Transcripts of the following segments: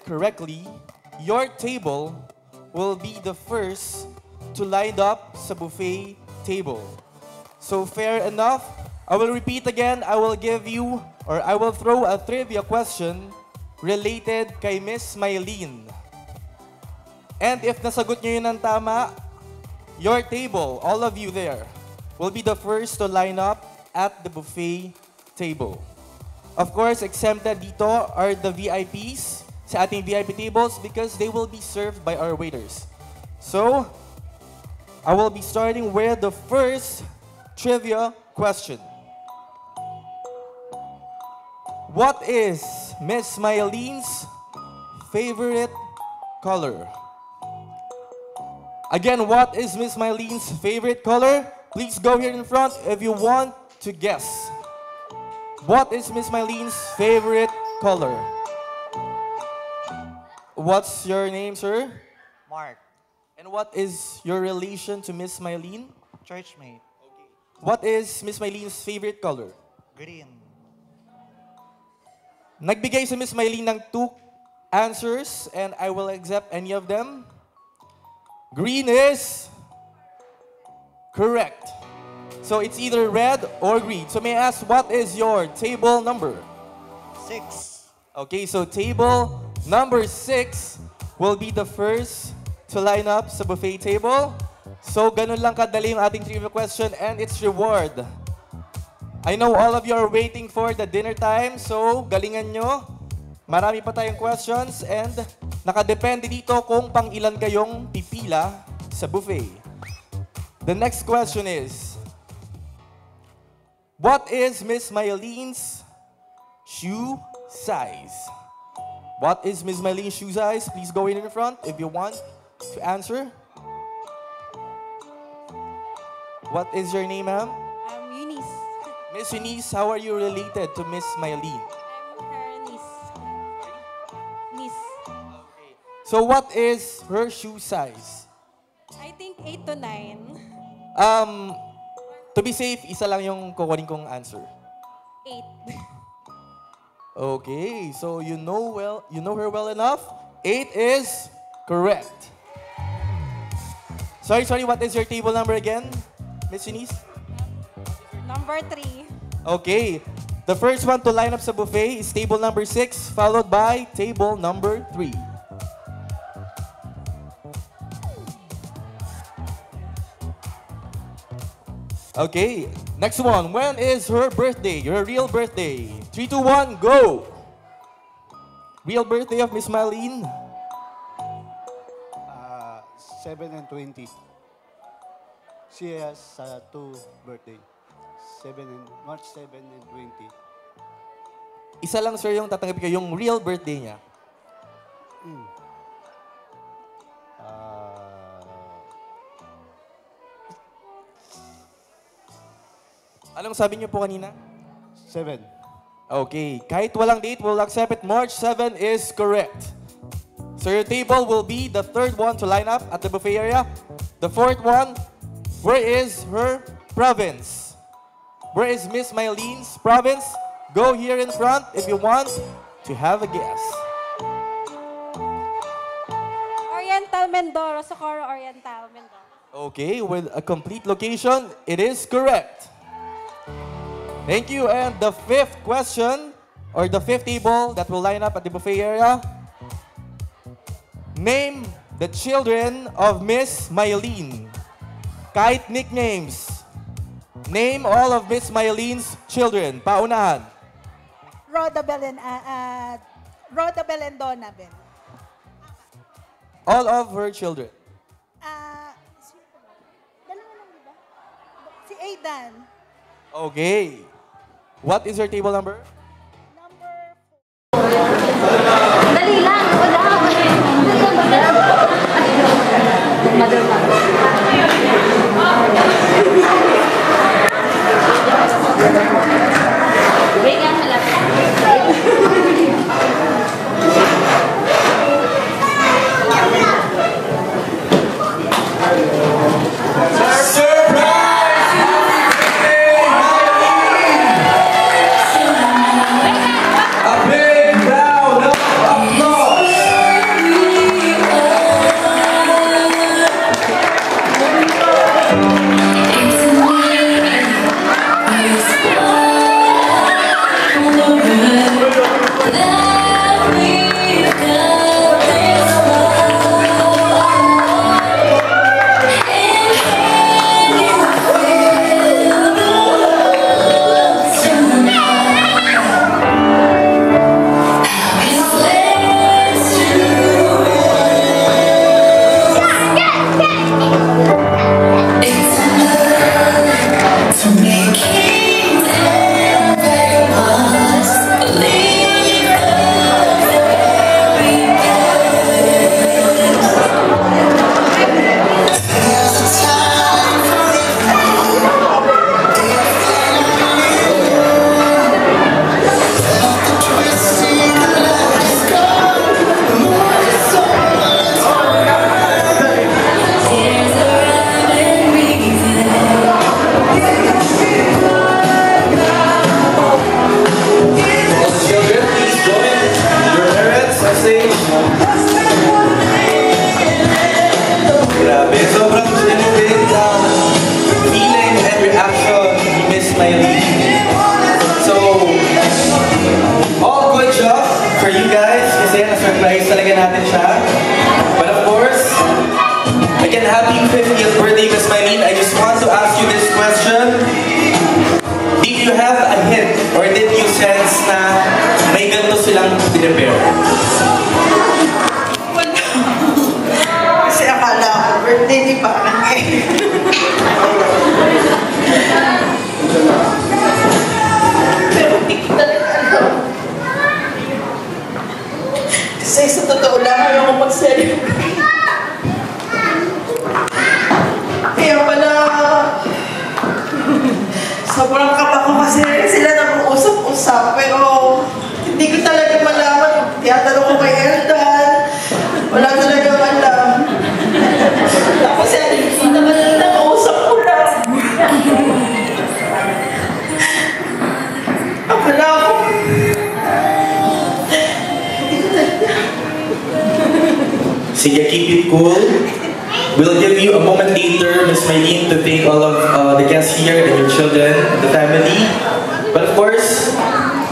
correctly, your table will be the first to line up sa buffet table. So fair enough. I will repeat again. I will give you, or I will throw a trivia question related kay Miss Mylene. And if nasagot nyo yun ng tama, your table, all of you there, will be the first to line up at the buffet table. Of course, exempted dito are the VIPs sa ating VIP tables because they will be served by our waiters. So, I will be starting with the first trivia question. What is Miss Mylene's favorite color? Again, what is Miss Mylene's favorite color? Please go here in front if you want to guess. What is Miss Mylene's favorite color? What's your name, sir? Mark, And what is your relation to Miss Mylene? churchmate, What is Miss Mylene's favorite color? green. Nagbigay si Miss Mylene ng 2 answers and I will accept any of them. Green is correct. So it's either red or green. So may I ask, what is your table number? 6. Okay, so table number 6 will be the first to line up sa buffet table. So ganun lang kadali yung ating trivia question and its reward. I know all of you are waiting for the dinner time, so galingan nyo. Marami pa tayong questions and nakadepende dito kung pang ilan kayong pipila sa buffet. The next question is, what is Miss Mylene's shoe size? What is Miss Mylene's shoe size? Please go in front if you want to answer. What is your name, ma'am? I'm Eunice. Miss Eunice, how are you related to Miss Mylene? I'm her niece. Niece. So what is her shoe size? I think 8 to 9. To be safe, isa lang yung kukunin kong answer. 8. Okay, so you know her well enough. 8 is correct. Sorry, what is your table number again, Miss Eunice? Number 3. Okay, the first one to line up sa buffet is table number 6, followed by table number 3. Okay, next one. When is her birthday? Your real birthday. 3, 2, 1, go! Real birthday of Miss Mylene? 7 and 20. She has 2 birthday. March 7 and 20. Isa lang, sir, yung tatanggapin ko, yung real birthday niya. Anong sabi niyo po kanina? 7. Okay, kahit walang date, we'll accept it. March 7 is correct. So your table will be the third one to line up at the buffet area. The fourth one, where is her province? Where is Miss Mylene's province? Go here in front if you want to have a guess. Oriental Mindoro. Socorro Oriental Mindoro. Okay, with a complete location, it is correct. Thank you. And the fifth question, or the fifth table that will line up at the buffet area. Name the children of Miss Mylene. Kahit nicknames. Name all of Miss Mylene's children. Paunahan. Rodabel and Donabel. All of her children. Sino pa ba? Dalawa lang, di ba? Si Aidan. Okay. What is your table number? Number 4. Dali lang, wala. Bigyan surprise talaga natin siya. But of course, again, happy 50th birthday, Miss Mylene. I just want to ask you this question. Did you have a hint or did you sense na may ganito silang prepare? Kasi akala ko, birthday ni Parang eh. Pero hindi ko talaga alam. Kasi sa totoo lang, ayaw ko mag-celebrate. Kaya pala, sobrang kaba ko kasi sila nag-uusap-usap. Pero hindi ko talaga malaman. Tiyatanong ko kay Eldan. Wala talaga alam. Tapos hindi naman lang nakausap ko lang. Akala ko. Hindi ko talaga. Sige, keep it cool. We'll give you a moment later, Miss Mylene, to thank all of the guests here and your children, the family. But of course,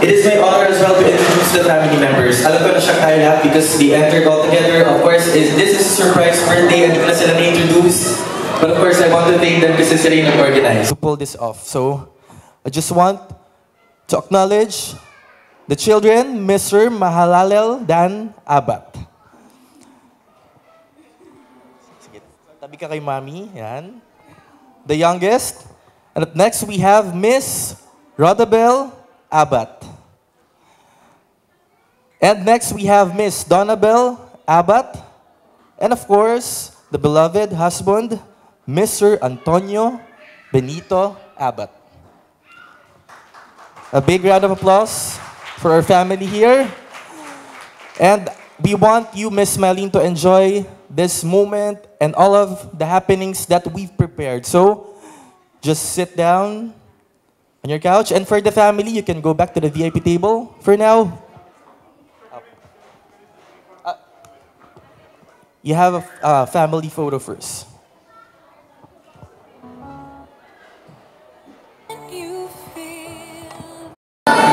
it is my honor as well to introduce the family members. Alam ko na siya kaya lahat because they entered all together. Of course, this is a surprise birthday and hindi ko na sila na-introduce. But of course, I want to thank them kasi sila yung nag-organize. To pull this off. So, I just want to acknowledge the children, Mr. Mahalalel Dan Abat. Sige, tabi ka kay Mami. Yan. The youngest. And up next, we have Miss Rodabel Abat. And next, we have Miss Donabel Abat. And of course, the beloved husband, Mr. Antonio Benito Abat. A big round of applause for our family here. And we want you, Miss Mylene, to enjoy this moment and all of the happenings that we've prepared. So, just sit down on your couch. And for the family, you can go back to the VIP table for now. You have a family photo first.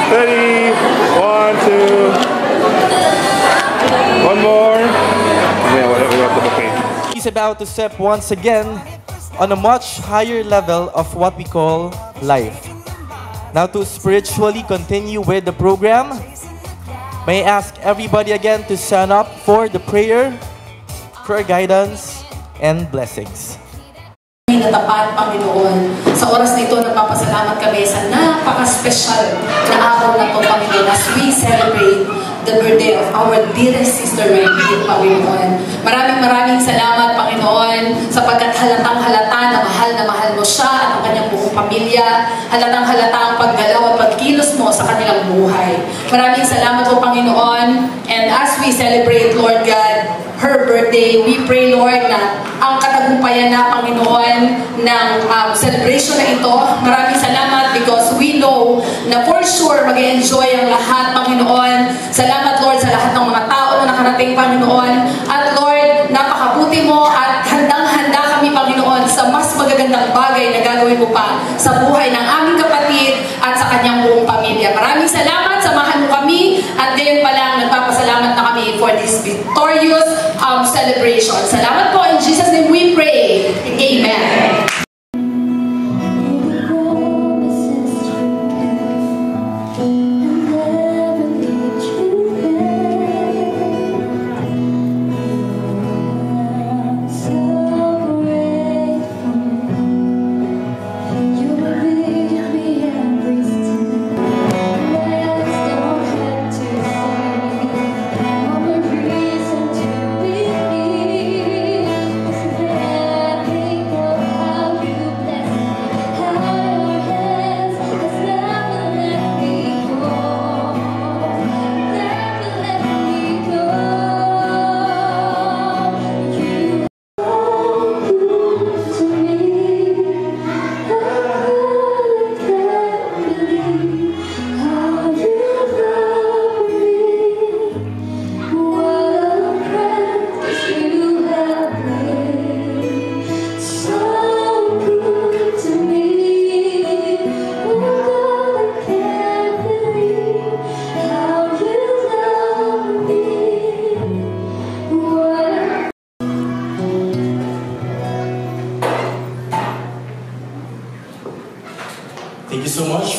Ready? 1, 2. One more. Yeah, whatever, we have the buffet. He's about to step once again on a much higher level of what we call life. Now to spiritually continue with the program, may I ask everybody again to stand up for the prayer, for guidance, and blessings. Na tapat, Panginoon. Sa oras na ito, nagpapasalamat kami sa napaka-special na araw na ito, Panginoon, as we celebrate the birthday of our dearest sister, Mylene, Panginoon. Maraming salamat, Panginoon, sapagkat halatang-halata na mahal mo siya at ang kanyang buong pamilya. Halatang-halata ang paggalaw at pagkilos mo sa kanilang buhay. Maraming salamat po, Panginoon. And as we celebrate, Lord God, her birthday, we pray, Lord, na ang katagumpayan na, Panginoon, ng celebration na ito. Maraming salamat because we know na for sure mag-enjoy ang lahat, Panginoon. Salamat, Lord, sa lahat ng mga tao na nakarating, Panginoon. At Lord, napakabuti mo at handang-handa kami, Panginoon, sa mas magagandang bagay na gagawin mo pa sa buhay ng aming kapatid at sa kanyang buong pamilya. Maraming salamat, samahan mo kami at ngayon pa lang nagpapasalamat na kami for this victorious celebration. Salamat po. In Jesus' name we pray. Amen. Reason to believe is that people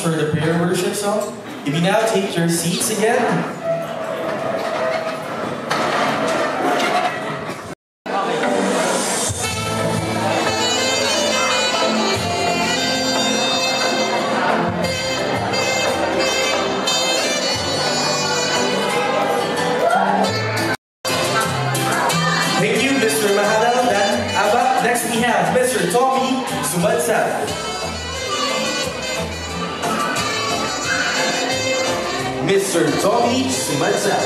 much for the prayer worship song. If you now take your seats again. Thank you, Mr. Mahadal dan Aba. Next we have Mr. Tommy Sumadsal. Mr. Tommy Sumadsal.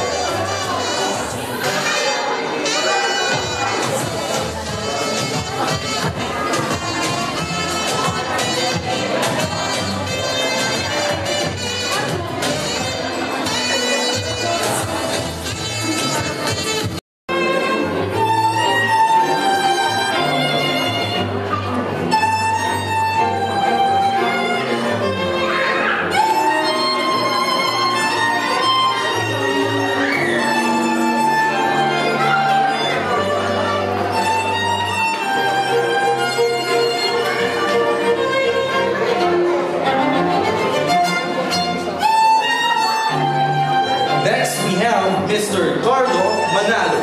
Next, we have Mr. Carlo Manalo.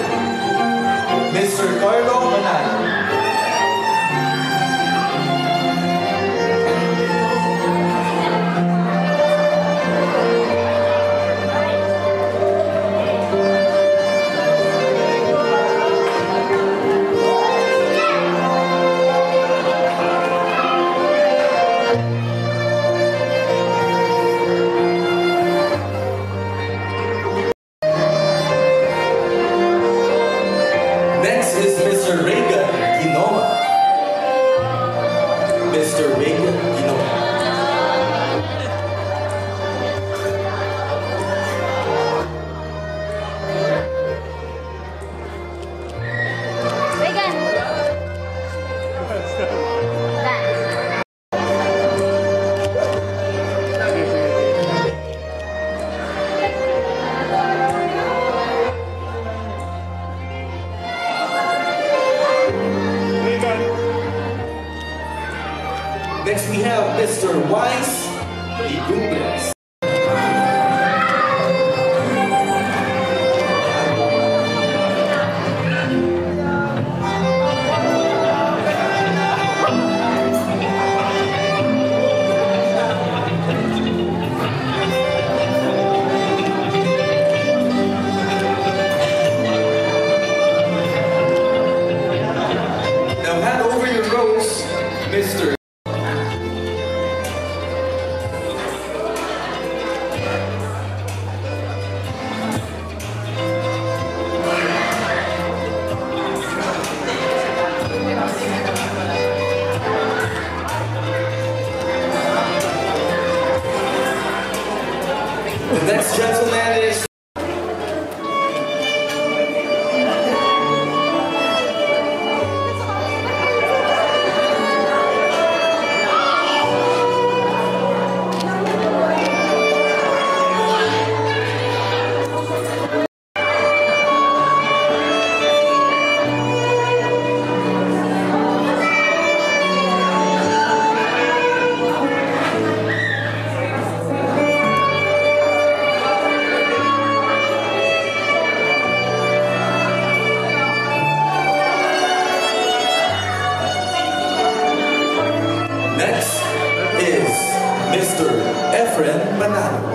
Mr. Carlo Manalo. Next is Mr. Reagan Ginoma. Mr. Reagan Ginoma. Regan. Dance. Next we have Mr. Wise Igumbles. Now hand over your rose, Mr. The next gentleman is Next is Mr. Efren Manalo.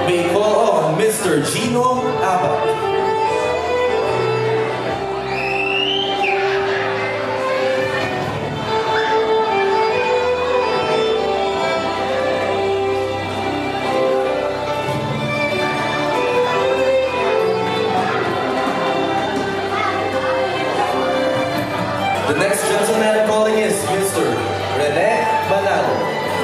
May call on Mr. Gino Abad. The next gentleman calling is Mr. Rene Manalo.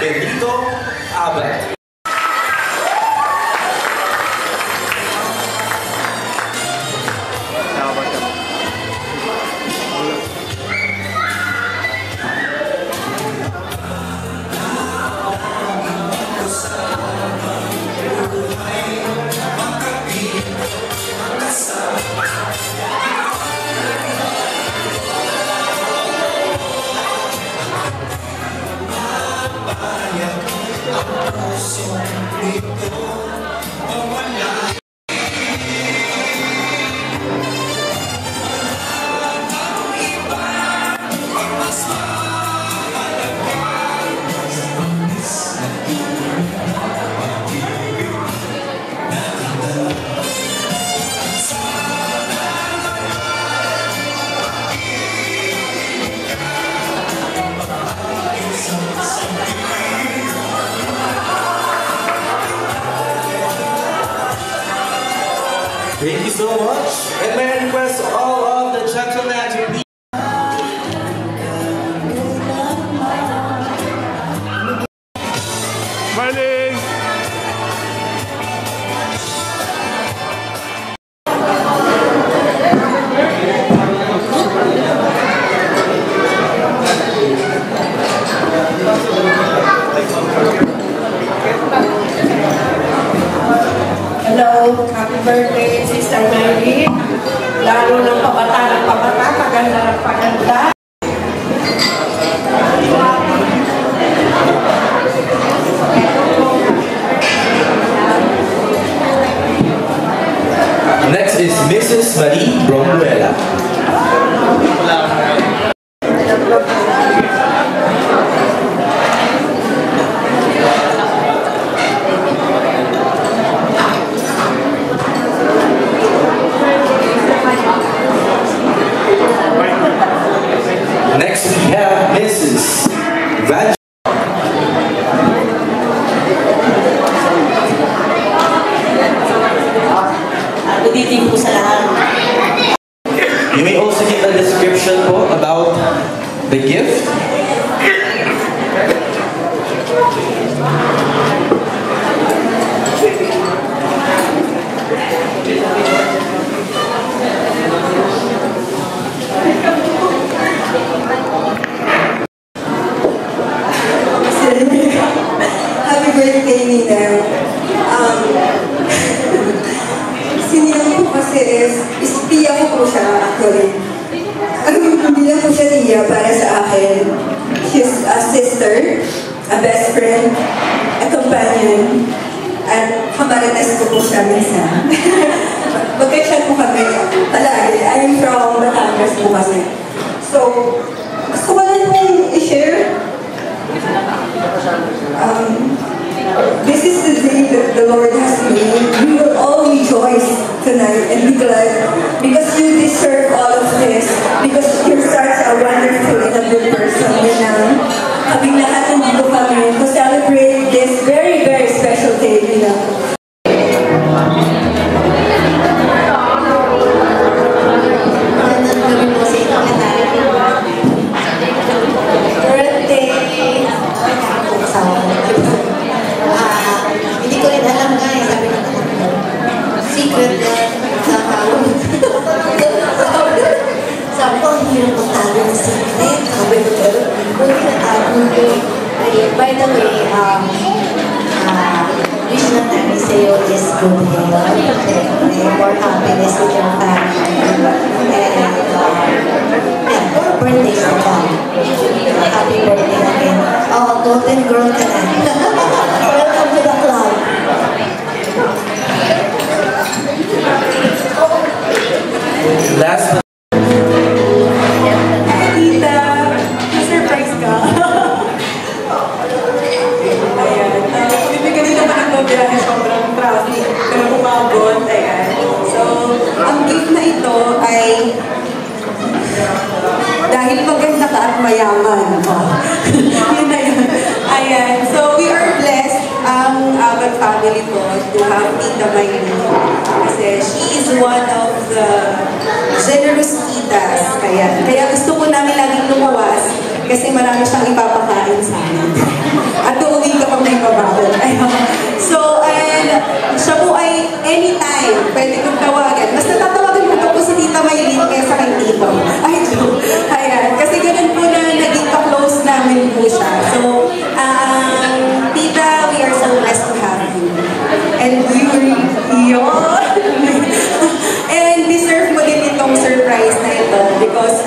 Benito Abad. Thank you so much. And may I request all of the gentlemen to please. Smiling! Hello, happy birthday, Sister Mary. Lalo ng pabata, paganda ng paganda. Next is Mrs. Marie Bromruela. Next we have Mrs. Vaj. Good evening po sa lahat. You may also give a description po about the gift. Happy birthday, Nina. Sinilang ko kasi is tiya ko po siya actually. Hindi lang po siya tiya para sa akin. She's a sister, a best friend, a companion, at kamarites ko po siya minsan. Magkachat po kami palagi. I'm from Batangas po kasi. So, gusto ko lang pong i-share. This is the day that the Lord has made. We will all rejoice tonight and be glad because you deserve all of this. Because you're such a wonderful and a good person. Kaming lahat nandito kami to celebrate this very, very special day. Hindi ko rin alam nga eh, sabi ng secret yan sa hawag. Sabi ko, ang hirap magtago ng secret. Sabi ko, pero kung tinatago ko, by the way, wish na namin sa'yo is good health, more happiness with your family, and more birthdays to come. Happy birthday again. Oh, golden girl ka na. Welcome to the club. Last but Tita, surprise ka. Ayan. Bibigyan nito pa ng babiyahe sobrang traffic. Pero umabot. Ayan. So, ang gift na ito ay dahil maganda ka at mayaman. Yun na yun. Ayan. So, we are blessed ang Abad family po to have Tita Maylene. Kasi she is one of the generous titas. Kaya gusto ko namin laging lumuwas kasi marami siyang ipapakain sa amin. At doon Tita, we are so blessed to have you. And and deserve mo din itong surprise na ito because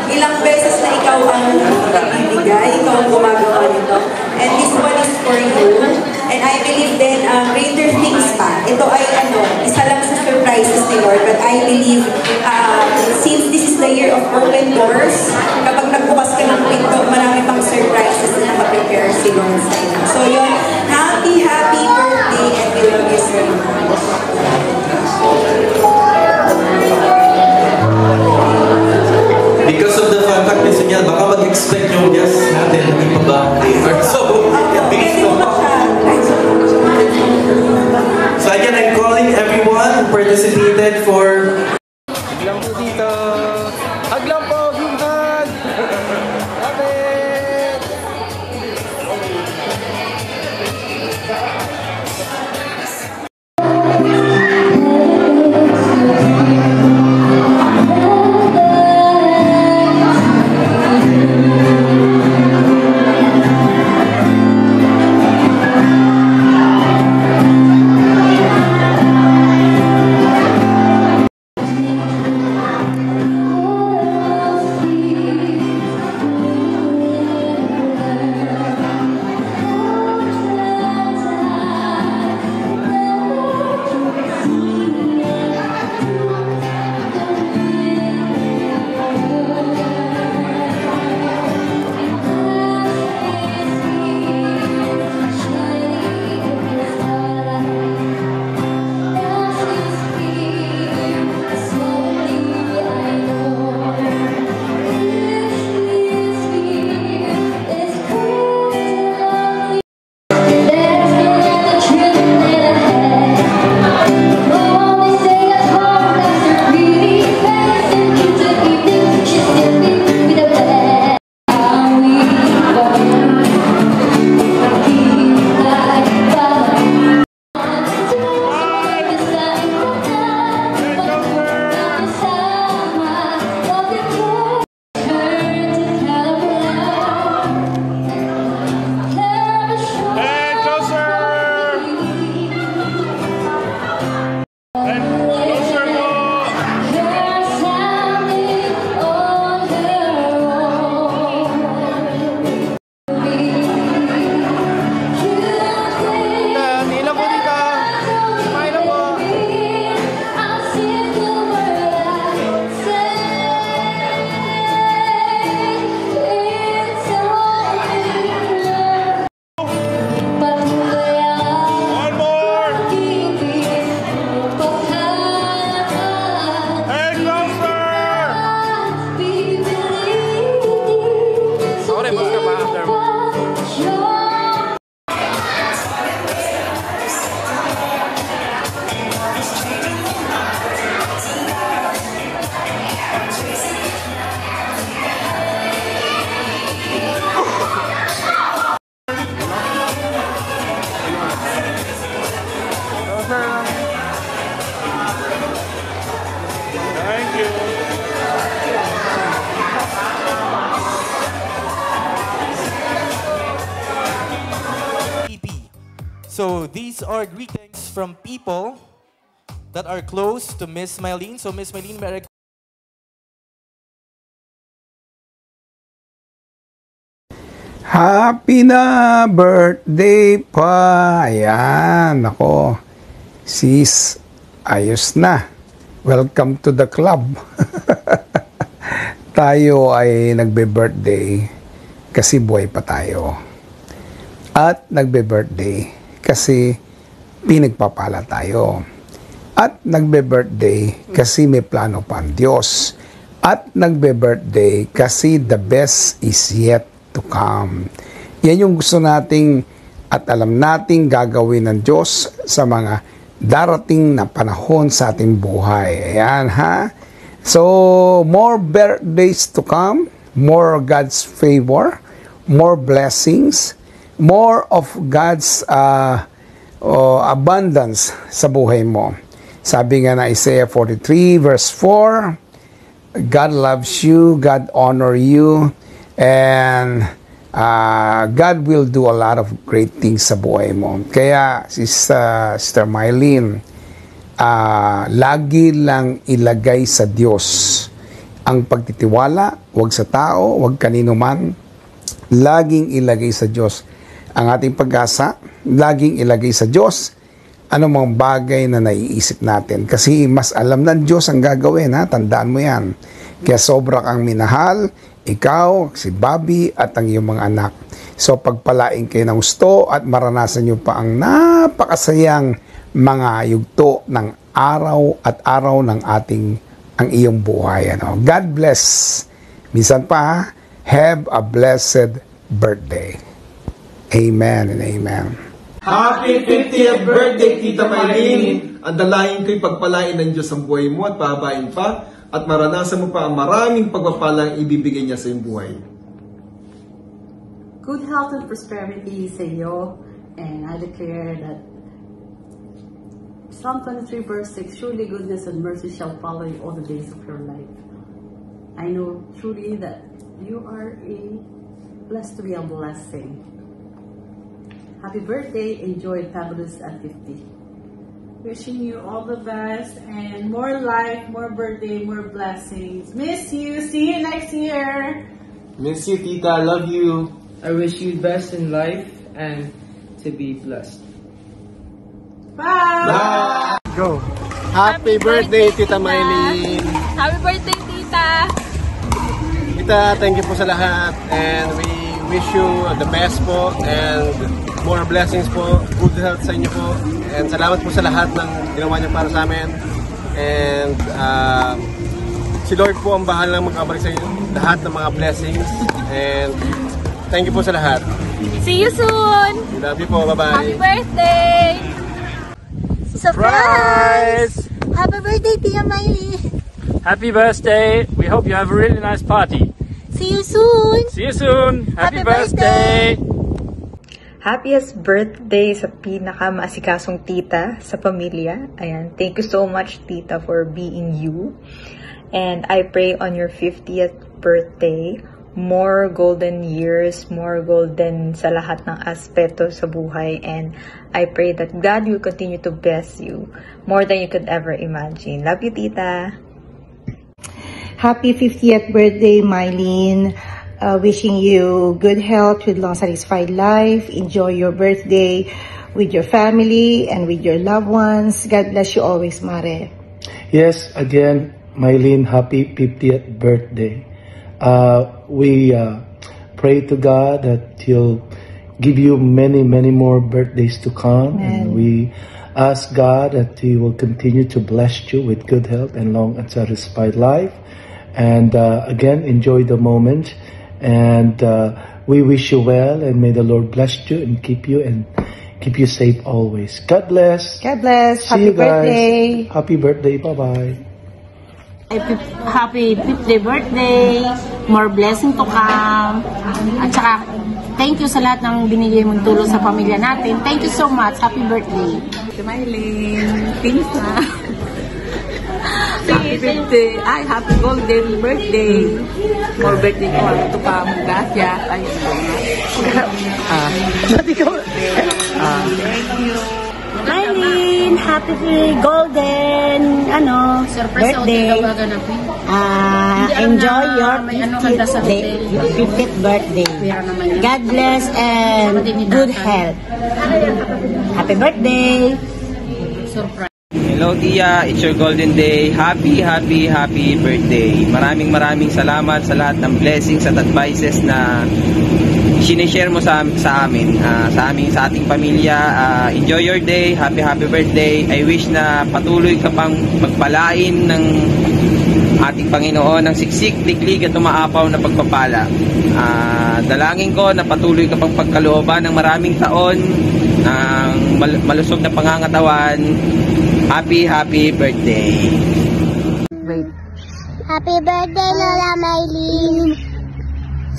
ilang beses na ikaw ang nagbibigay, ikaw ang gumagawa nito. And this one is for you. And I believe then greater things pa. Ito ay isa lang sa surprises ni Lord. But I believe since this is the year of open doors, kapag nagbukas ka ng pinto, marami pang surprises na nakaprepare si Lord sa iyo. So yun, happy birthday and we love you so much. Because of the fun fact, Miss Onyal, baka mag-expect yung guest natin na iba ba later. So, based on so again, I'm calling everyone who participated for... Hug lang po dito. Hug lang po, group hug! Love it! So these are greetings from people that are close to Miss Mylene. So Miss Mylene, may I Happy na birthday pa. Ayan, ako. Sis, ayos na. Welcome to the club. Tayo ay nagbe-birthday kasi buhay pa tayo. At nagbe-birthday kasi pinagpapala tayo. At nagbe-birthday kasi may plano pa ang Diyos. At nagbe-birthday kasi the best is yet to come. Yan yung gusto nating at alam nating gagawin ng Diyos sa mga darating na panahon sa ating buhay. Ayan ha. So, more birthdays to come, more God's favor, more blessings, more of God's abundance sa buhay mo. Sabi nga na Isaiah 43 verse 4, God loves you, God honor you, and God will do a lot of great things sa buhay mo. Kaya, Sister Mylene, lagi lang ilagay sa Diyos ang pagtitiwala, wag sa tao, wag kanino man. Laging ilagay sa Diyos ang ating pag-asa, laging ilagay sa Diyos anumang bagay na naiisip natin. Kasi mas alam ng Diyos ang gagawin, ha? Tandaan mo yan. Kaya sobra kang minahal, ikaw, si Bobby, at ang iyong mga anak. So pagpalain kayo ng gusto at maranasan nyo pa ang napakasayang mga yugto ng araw at araw ng ang iyong buhay. Ano? God bless. Minsan pa, have a blessed birthday. Amen and amen. Happy 50th birthday, Tita Mylene! Ang dalahin ko'y pagpalain ng Diyos ang buhay mo at pahabain pa at maranasan mo pa ang maraming pagpapalang ibibigay niya sa iyong buhay. Good health and prosperity sa iyo, and I declare that Psalm 23 verse 6, surely goodness and mercy shall follow you all the days of your life. I know truly that you are blessed to be a blessing. Happy birthday, enjoy Fabulous at 50. Wishing you all the best and more life, more birthday, more blessings. Miss you. See you next year. Miss you, Tita. Love you. I wish you the best in life and to be blessed. Bye! Bye! Go! Happy birthday, Tita Mylene! Happy birthday, Tita! Tita, thank you po sa lahat and we wish you the best po and more blessings po, good health sa inyo po, and salamat po sa lahat ng ginawa niyo para sa amin, and si Lord po ang bahalang makabalik sa inyo lahat ng mga blessings, and thank you po sa lahat. See you soon! We love you po, bye-bye! Happy birthday! Surprise! Happy birthday, Tia Mylene! Happy birthday! We hope you have a really nice party. See you soon! See you soon! Happy birthday! Happiest birthday sa pinaka-maasikasong tita sa pamilya. Ayan, thank you so much, tita, for being you. And I pray on your 50th birthday, more golden years, more golden sa lahat ng aspeto sa buhay. And I pray that God will continue to bless you more than you could ever imagine. Love you, tita. Happy 50th birthday, Mylene. Wishing you good health with long satisfied life. Enjoy your birthday with your family and with your loved ones. God bless you always, Mare. Yes, again, Mylene, happy 50th birthday. We pray to God that He'll give you many, many more birthdays to come. Amen. And we ask God that He will continue to bless you with good health and long and satisfied life. And again, enjoy the moment. And we wish you well, and may the Lord bless you and keep you safe always. God bless. God bless. See Happy you guys. birthday. Happy birthday. Bye-bye. Happy 50th birthday. More blessing to come. At saka, thank you sa lahat ng binigay mong tulong sa pamilya natin. Thank you so much. Happy birthday. Mylene, Pinsa. Happy birthday. Ay, happy golden birthday. More birthday ko. Ito pa ang gasya. Ayun ko na. Thank you. Mylene, happy golden birthday. Enjoy your 50th birthday. God bless and good health. Happy birthday. Surprise. Hello Tia, it's your golden day. Happy birthday. Maraming salamat sa lahat ng blessings at advices na sinishare mo sa amin, sa ating pamilya. Enjoy your day. Happy birthday. I wish na patuloy ka pang magpalain ng ating Panginoon ng siksik, liglig at umaapaw na pagpapala. Dalangin ko na patuloy ka pang pagkalooban ng maraming taon ng malusog na pangangatawan. Happy birthday. Wait. Happy birthday, Lola Mylene.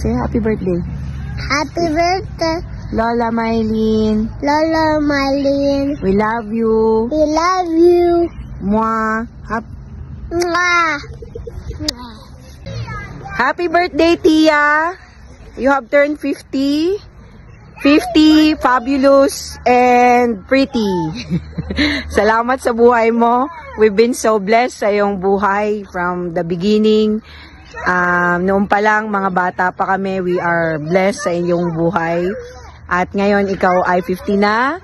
Say happy birthday. Happy birthday, Lola Mylene. Lola Mylene. We love you. We love you. Mwah. Mwah. Happy birthday, Tia. You have turned 50. 50, fabulous, and pretty. Salamat sa buhay mo. We've been so blessed sa iyong buhay from the beginning. Noon pa lang, mga bata pa kami, we are blessed sa inyong buhay. At ngayon, ikaw ay 50 na.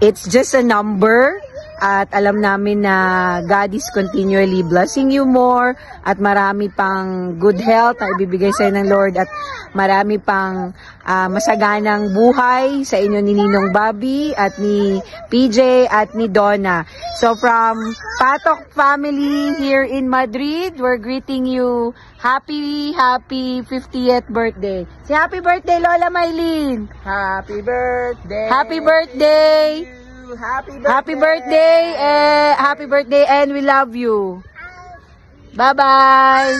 It's just a number. At alam namin na God is continually blessing you more. At marami pang good health na ibibigay sa ng Lord. At marami pang masaganang buhay sa inyo ni Ninong Bobby at ni PJ at ni Donna. So from Patok family here in Madrid, we're greeting you happy 50th birthday. Say happy birthday, Lola Maylene. Happy birthday. Happy birthday. Happy birthday. Happy birthday and we love you. Bye-bye.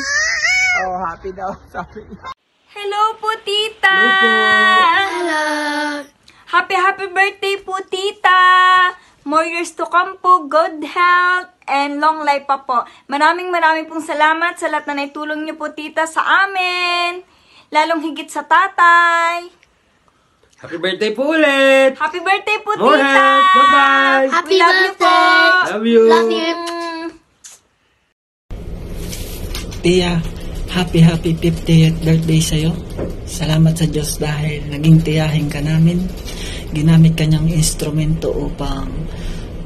Oh, happy daw. Sabi niya. Hello po, tita! Hello! Happy birthday po, tita! More years to come po, good health, and long life pa po. Maraming pong salamat sa lahat na naitulong niyo po, tita, sa amin. Lalong higit sa tatay. Happy birthday po ulit! Happy birthday po, More tita! health! Bye-bye! Happy birthday! Love you! Love you! Tia, happy 50th birthday sa'yo. Salamat sa Diyos dahil naging tiyahin ka namin. Ginamit ka niyang instrumento upang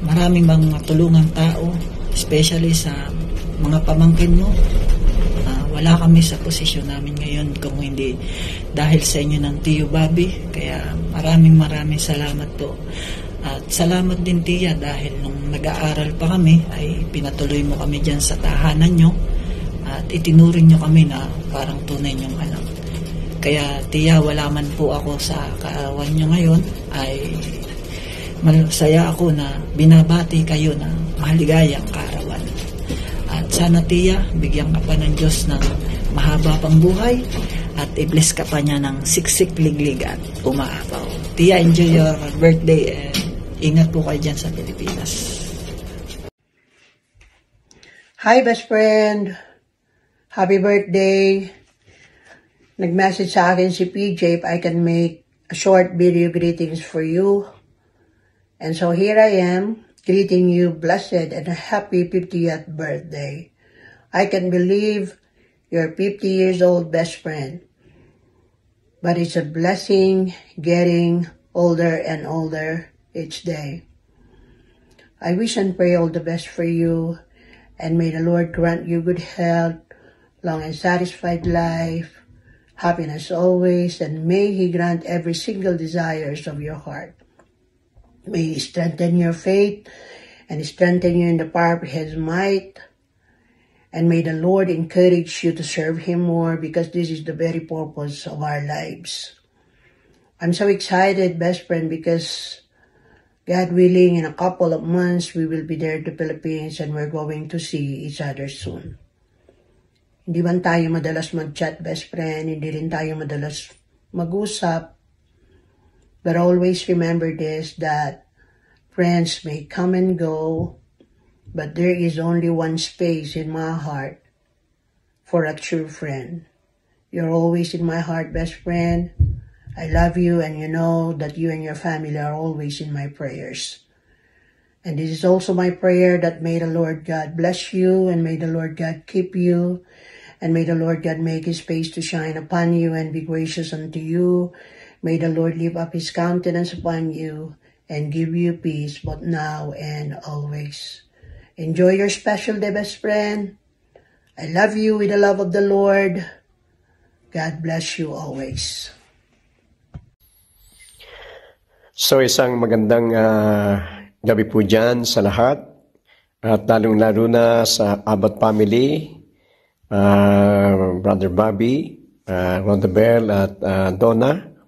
maraming mga tulungang tao, especially sa mga pamangkin mo. Wala kami sa posisyon namin ngayon kung hindi dahil sa inyo ng Tio Bobby. Kaya maraming salamat po. At salamat din, Tia, dahil nung nag-aaral pa kami ay pinatuloy mo kami dyan sa tahanan nyo at itinuring nyo kami na parang tunay nyong anak. Kaya, Tia, wala man po ako sa kaarawan nyo ngayon ay masaya ako na binabati kayo ng maligayang kaarawan. At sana, Tia, bigyan ka pa ng Diyos ng mahaba pang buhay at i-bless ka pa niya ng siksik, liglig at umaapaw. Tia, enjoy your birthday and ingat po kayo dyan sa Pilipinas. Hi, best friend. Happy birthday. Nag-message sa akin si PJ if I can make a short video greetings for you. And so here I am, greeting you blessed and a happy 50th birthday. I can believe you're 50 years old, best friend. But it's a blessing getting older and older each day. I wish and pray all the best for you, and may the Lord grant you good health, long and satisfied life, happiness always, and may He grant every single desires of your heart. May He strengthen your faith and strengthen you in the power of His might. And may the Lord encourage you to serve Him more because this is the very purpose of our lives. I'm so excited, best friend, because God willing, in a couple of months, we will be there to the Philippines and we're going to see each other soon. Hindi man tayo madalas mag-chat, best friend. Hindi rin tayo madalas mag-usap. But always remember this, that friends may come and go, but there is only one space in my heart for a true friend. You're always in my heart, best friend. I love you, and you know that you and your family are always in my prayers. And this is also my prayer that may the Lord God bless you, and may the Lord God keep you, and may the Lord God make His face to shine upon you and be gracious unto you. May the Lord lift up His countenance upon you and give you peace both now and always. Enjoy your special day, best friend. I love you with the love of the Lord. God bless you always. So isang magandang gabi po dyan sa lahat. At lalong-lalo na sa Abbott family, Brother Bobby, Rondabel at Donna.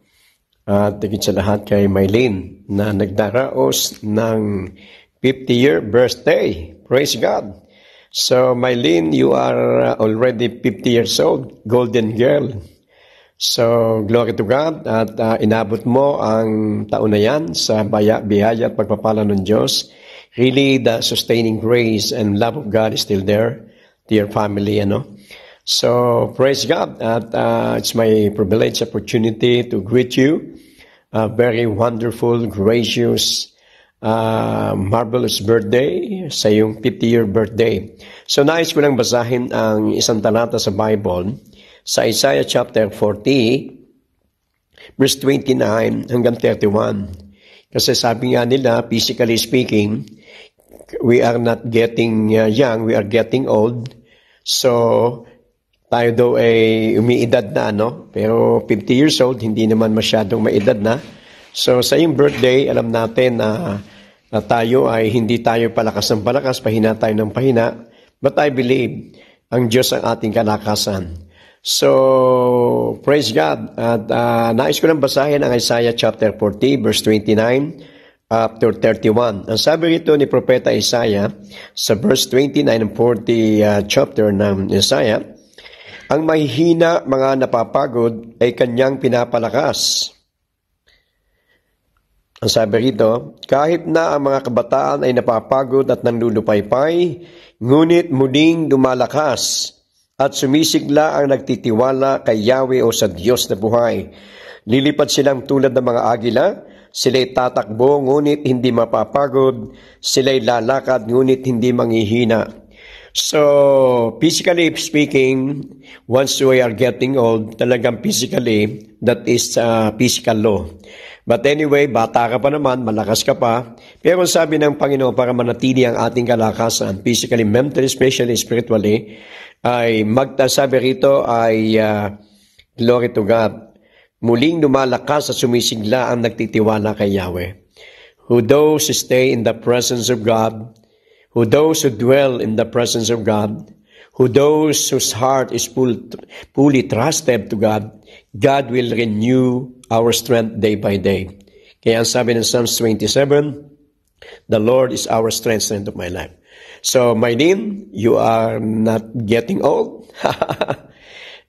At higit sa lahat kay Maylene na nagdaraos ng 50-year birthday. Praise God. So Maylene, you are already 50 years old, golden girl. So glory to God at inabot mo ang taon na yan sa biyaya at pagpapala ng Diyos. Really, the sustaining grace and love of God is still there to your family, ano? So, praise God. It's my privilege, opportunity to greet you. A very wonderful, gracious, marvelous birthday sa iyong 50-year birthday. So, nais ko lang basahin ang isang talata sa Bible sa Isaiah chapter 40, verse 29 hanggang 31. Kasi sabi nga nila, physically speaking, we are not getting young, we are getting old. So, tayo daw ay umiidad na, no? Pero 50 years old, hindi naman masyadong maedad na. So, sa iyong birthday, alam natin na tayo ay hindi tayo palakas ng palakas, pahina tayo ng pahina. But I believe, ang Diyos ang ating kalakasan. So, praise God. At nais ko lang basahin ang Isaiah chapter 40, verse 29 up to 31. Ang sabi rito ni Propeta Isaiah sa verse 29 and 40 chapter ng Isaiah, ang mahihina mga napapagod ay kanyang pinapalakas. Ang sabi rito, kahit na ang mga kabataan ay napapagod at nanlulupaypay, ngunit muling lumalakas at sumisigla ang nagtitiwala kay Yahweh o sa Diyos na buhay. Lilipad silang tulad ng mga agila, sila'y tatakbo ngunit hindi mapapagod, sila'y lalakad ngunit hindi manghihina. So, physically speaking, once we are getting old, talagang physically, that is physical law. But anyway, bata ka pa naman, malakas ka pa. Pero sabi ng Panginoon, para manatili ang ating kalakasan, physically, mentally, spiritually, spiritually, ay magtasabi rito ay glory to God. Muling lumalakas at sumisigla ang nagtitiwala kay Yahweh. Who those who stay in the presence of God, who those who dwell in the presence of God, who those whose heart is fully trusted to God, God will renew our strength day by day. Kaya ang sabi ng Psalms 27, the Lord is our strength of my life. So, Mylene, you are not getting old.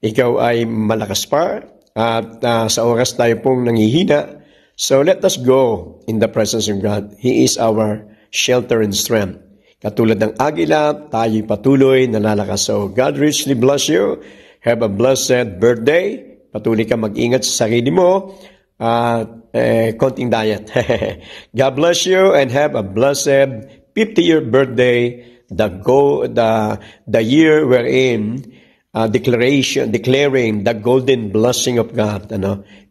Ikaw ay malakas pa. At sa oras tayo pong nanghihina. So, let us go in the presence of God. He is our shelter and strength. Katulad ng agila, tayo'y patuloy nalalakas. So, God richly bless you. Have a blessed birthday. Patuloy ka mag-ingat sa sarili mo. Konting diet. God bless you and have a blessed 50-year birthday. The year wherein declaring the golden blessing of God.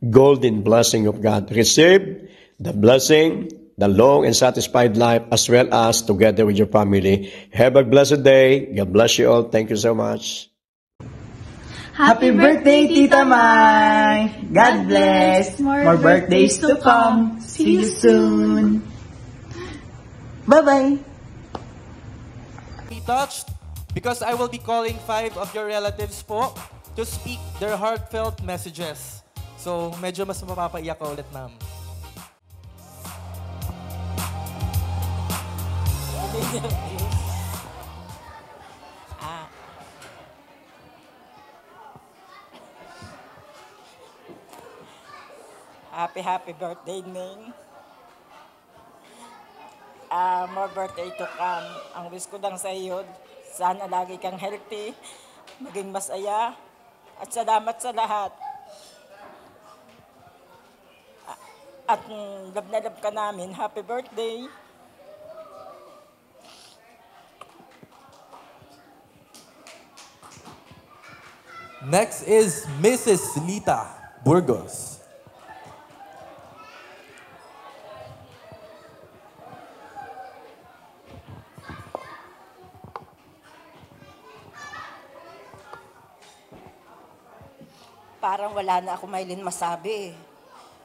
Golden blessing of God. Receive the blessing, the long and satisfied life, as well as together with your family. Have a blessed day. God bless you all. Thank you so much. Happy birthday, Tita Mai! God bless! More birthdays to come. See you soon. Bye-bye! Be touched because I will be calling 5 of your relatives po to speak their heartfelt messages. So, medyo mas mapapaiyak ka ulit, ma'am. Happy birthday, Ning. More birthday to come. Ang wish ko lang sa iyo, sana lagi kang healthy, maging masaya, at salamat sa lahat. At love na love ka namin. Happy birthday. Next is Mrs. Lita Burgos. Parang wala na ako Mylene masabi.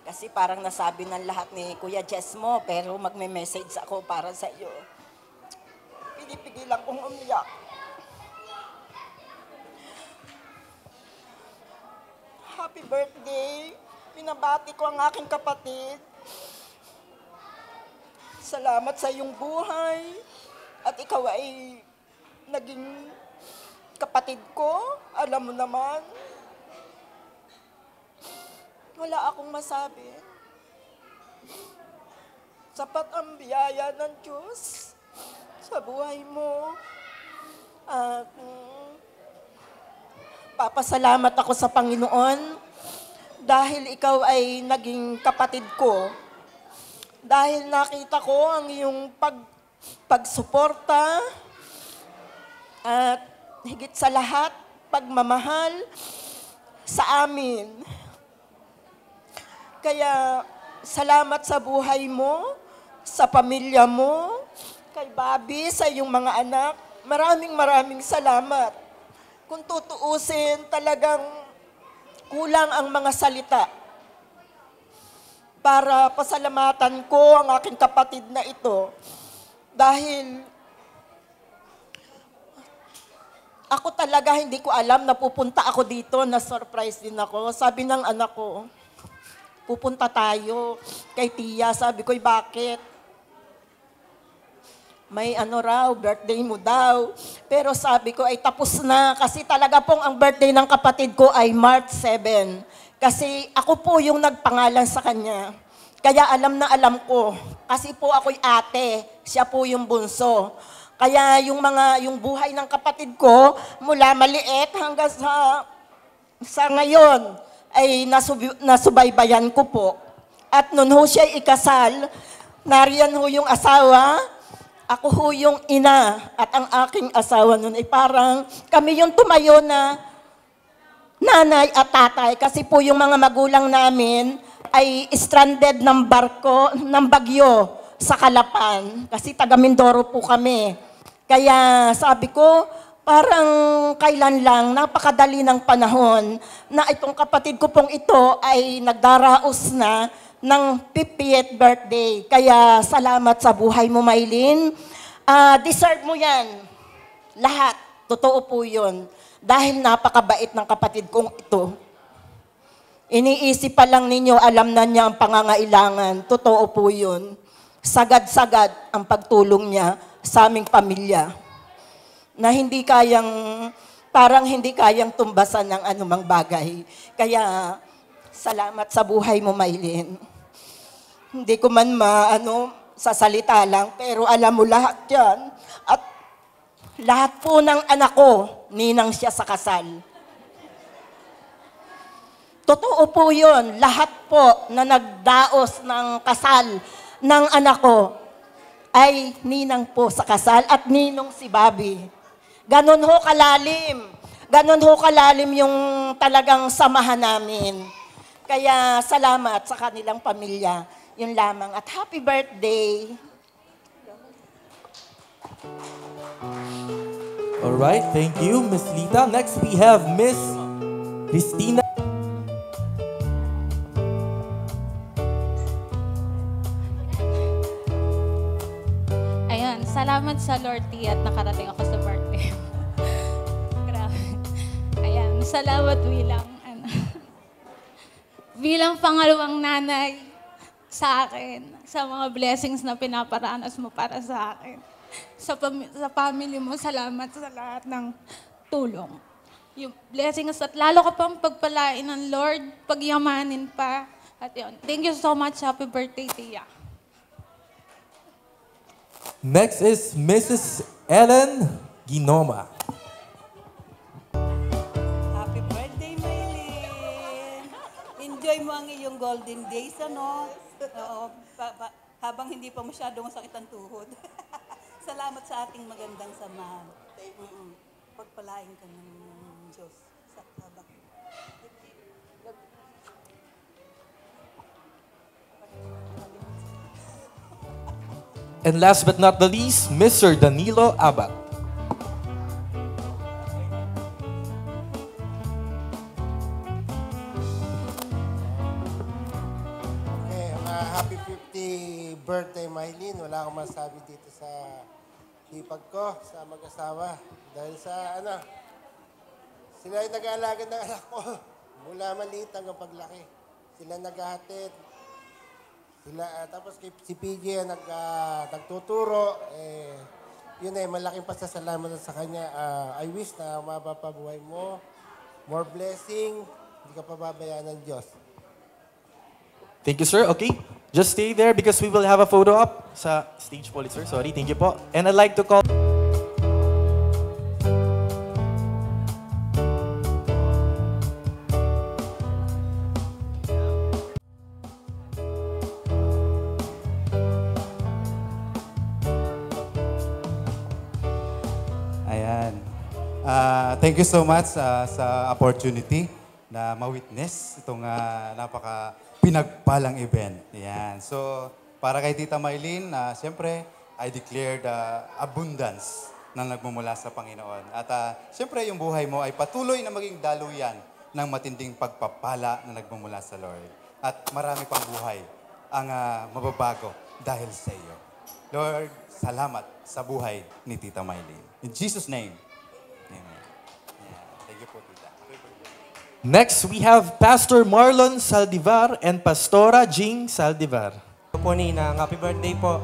Kasi parang nasabi ng lahat ni Kuya Jess mo, pero magme-message ako para sa iyo. Pinipigilan kong umiyak. Happy birthday! Pinabati ko ang aking kapatid. Salamat sa iyong buhay. At ikaw ay naging kapatid ko. Alam mo naman. Wala akong masabi. Sapat ang biyaya ng Diyos sa buhay mo. At Papasalamat ako sa Panginoon dahil ikaw ay naging kapatid ko. Dahil nakita ko ang iyong pagsuporta at higit sa lahat, pagmamahal sa amin. Kaya salamat sa buhay mo, sa pamilya mo, kay Bobby, sa iyong mga anak. Maraming salamat. Kung tutuusin, talagang kulang ang mga salita para pasalamatan ko ang aking kapatid na ito. Dahil ako talaga hindi ko alam na pupunta ako dito, na surprise din ako. Sabi ng anak ko, pupunta tayo kay Tia. Sabi ko, bakit? May birthday mo daw. Pero sabi ko, ay tapos na. Kasi talaga pong ang birthday ng kapatid ko ay March 7. Kasi ako po yung nagpangalan sa kanya. Kaya alam na alam ko. Kasi po ako'y ate. Siya po yung bunso. Kaya yung buhay ng kapatid ko, mula maliit hanggang sa ngayon, ay nasubaybayan ko po. At noon ho siya ikasal, nariyan ho yung asawa, ako ho yung ina, at ang aking asawa noon ay parang kami yung tumayo na nanay at tatay. Kasi po yung mga magulang namin ay stranded ng barko, ng bagyo sa Calapan. Kasi taga Mindoro po kami. Kaya sabi ko, parang kailan lang, napakadali ng panahon na itong kapatid ko pong ito ay nagdaraos na ng 50th birthday. Kaya salamat sa buhay mo, Maylin. Deserve mo yan. Lahat. Totoo po yun. Dahil napakabait ng kapatid kong ito. Iniisip pa lang ninyo, alam na niya ang pangangailangan. Totoo po yun. Sagad-sagad ang pagtulong niya sa aming pamilya. Na parang hindi kayang tumbasan ng anumang bagay. Kaya, salamat sa buhay mo, Maylin. Hindi ko man sa salita lang, pero alam mo lahat yan. At lahat po ng anak ko, ninang siya sa kasal. Totoo po yun. Lahat po na nagdaos ng kasal ng anak ko ay ninang po sa kasal at ninong si Bobby. Ganon ho kalalim. Ganon ho kalalim yung talagang samahan namin. Kaya salamat sa kanilang pamilya. Yun lamang. At happy birthday. Alright, thank you, Miss Lita. Next, we have Miss Christina. Ayan, salamat sa Lord T at nakarating ako sa birthday. Grabe. Ayan, salamat bilang pangalawang nanay sa akin, sa mga blessings na pinaparanas mo para sa akin. Sa family mo, salamat sa lahat ng tulong. Yung blessings at lalo ka pang pagpalain ng Lord, pagyamanin pa. At yun, thank you so much. Happy birthday, Tia. Next is Mrs. Ellen Ginoma. Happy birthday, Maylin! Enjoy mo ang iyong golden days, ano? Oo, habang hindi pa masyadong sakit ang tuhod. Salamat sa ating magandang samahan. Pagpalain ka ng Diyos sa habang. And last but not the least, Mr. Danilo Abad. Okay, happy 50th birthday, Maylin. Wala akong masabi dito sa hipag ko, sa mag-asawa. Dahil sa sila ay nag-aalaga ng anak ko. Mula maliit hanggang paglaki. Sila naghahatid. Tapos si PJ nagtuturo, yun malaking pasasalamat sa kanya. I wish na mapapabuhay mo, more blessing, hindi ka pababayaan ng Diyos. Thank you, sir. Okay, just stay there because we will have a photo up sa stage po, sir. Sorry, thank you po. And I'd like to call... Thank you so much sa opportunity na ma-witness itong napaka pinagpalang event. Yan. So, para kay Tita Maylene, siyempre, I declare the abundance na nagmumula sa Panginoon. At siyempre, yung buhay mo ay patuloy na maging daluyan ng matinding pagpapala na nagmumula sa Lord. At marami pang buhay ang mababago dahil sa iyo. Lord, salamat sa buhay ni Tita Maylene. In Jesus' name, amen. Yeah. Thank you po, Tita. Next, we have Pastor Marlon Saldivar and Pastora Jing Saldivar. Po Ninang, happy birthday po.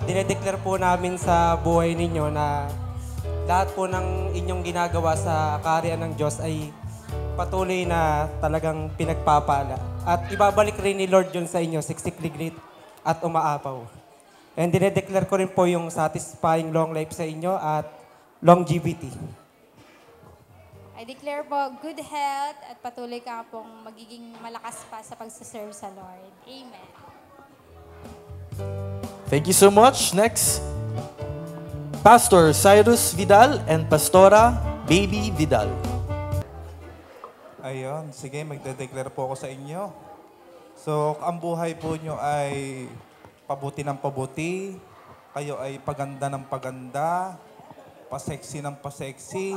Dinedeclare po namin sa buhay ninyo na lahat po ng inyong ginagawa sa kaharian ng Diyos ay patuloy na talagang pinagpapala. At ibabalik rin ni Lord yun sa inyo, siksikli grit at umaapaw. And dinedeclare ko rin po yung satisfying long life sa inyo at longevity. I declare po good health at patuloy ka pong magiging malakas pa sa pagsaserve sa Lord. Amen. Thank you so much. Next, Pastor Cyrus Vidal and Pastora Baby Vidal. Ayun, sige, magde-declare po ako sa inyo. So, ang buhay po nyo ay pabuti ng pabuti, kayo ay paganda ng paganda, pasexy ng pasexy,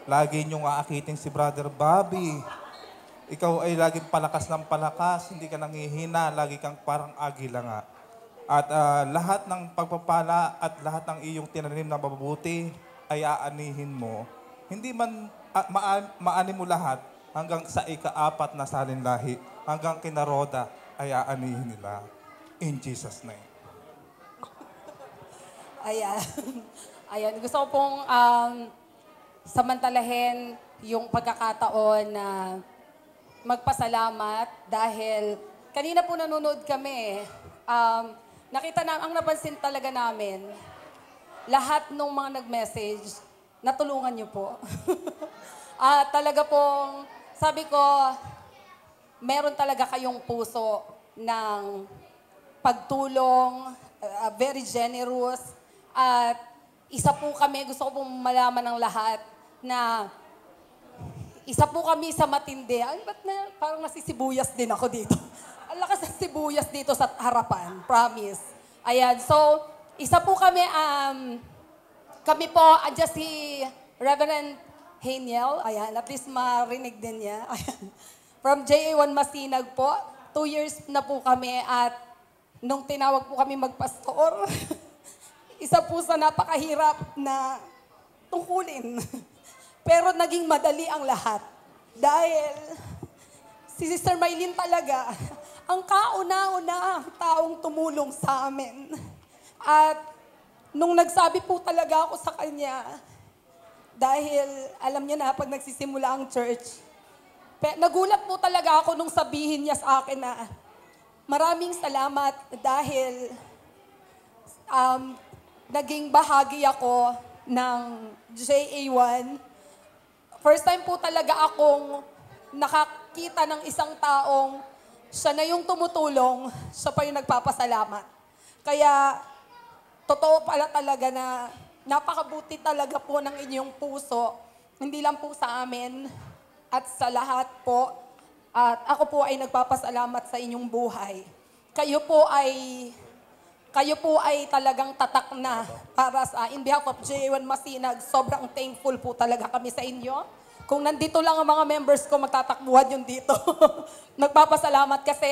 lagi nyong aakitin si Brother Bobby. Ikaw ay laging palakas ng palakas, hindi ka nangihina, lagi kang parang agila nga. At lahat ng pagpapala at lahat ng iyong tinanim na mabubuti ay aanihin mo. Hindi man maani mo lahat hanggang sa ika-4 na salinlahi, hanggang kina Roda ay aanihin nila. In Jesus' name. Ayan. Ayan. Gusto ko pong samantalahin yung pagkakataon na magpasalamat dahil kanina po nanonood kami. Nakita na, ang napansin talaga namin, lahat ng mga nag-message, natulungan niyo po. Talaga pong, sabi ko, meron talaga kayong puso ng pagtulong, very generous, at isa po kami, gusto ko pong malaman ng lahat, na isa po kami sa matindi. Ay, ba't na, parang nasisibuyas din ako dito. Ang lakas ng sibuyas dito sa harapan, promise. Ayan, so, isa po kami, kami po, just si Reverend Haniel, ayan, at least marinig din niya. Ayan. From JA1 Masinag po, 2 years na po kami at nung tinawag po kami magpastor, isa po sa napakahirap na tungkulin. Pero naging madali ang lahat. Dahil si Sister Maylene talaga, ang kauna-una taong tumulong sa amin. At nung nagsabi po talaga ako sa kanya, dahil alam niya na pag nagsisimula ang church, nagulat po talaga ako nung sabihin niya sa akin na maraming salamat dahil naging bahagi ako ng JA1. First time po talaga akong nakakita ng isang taong siya na yung tumutulong, siya pa yung nagpapasalamat. Kaya, totoo pala talaga na napakabuti talaga po ng inyong puso, hindi lang po sa amin at sa lahat po. At ako po ay nagpapasalamat sa inyong buhay. Kayo po ay talagang tatak na para sa, in behalf of JA1 Masinag, sobrang thankful po talaga kami sa inyo. Kung nandito lang ang mga members ko, magtatakbuhan yun dito. Nagpapasalamat kasi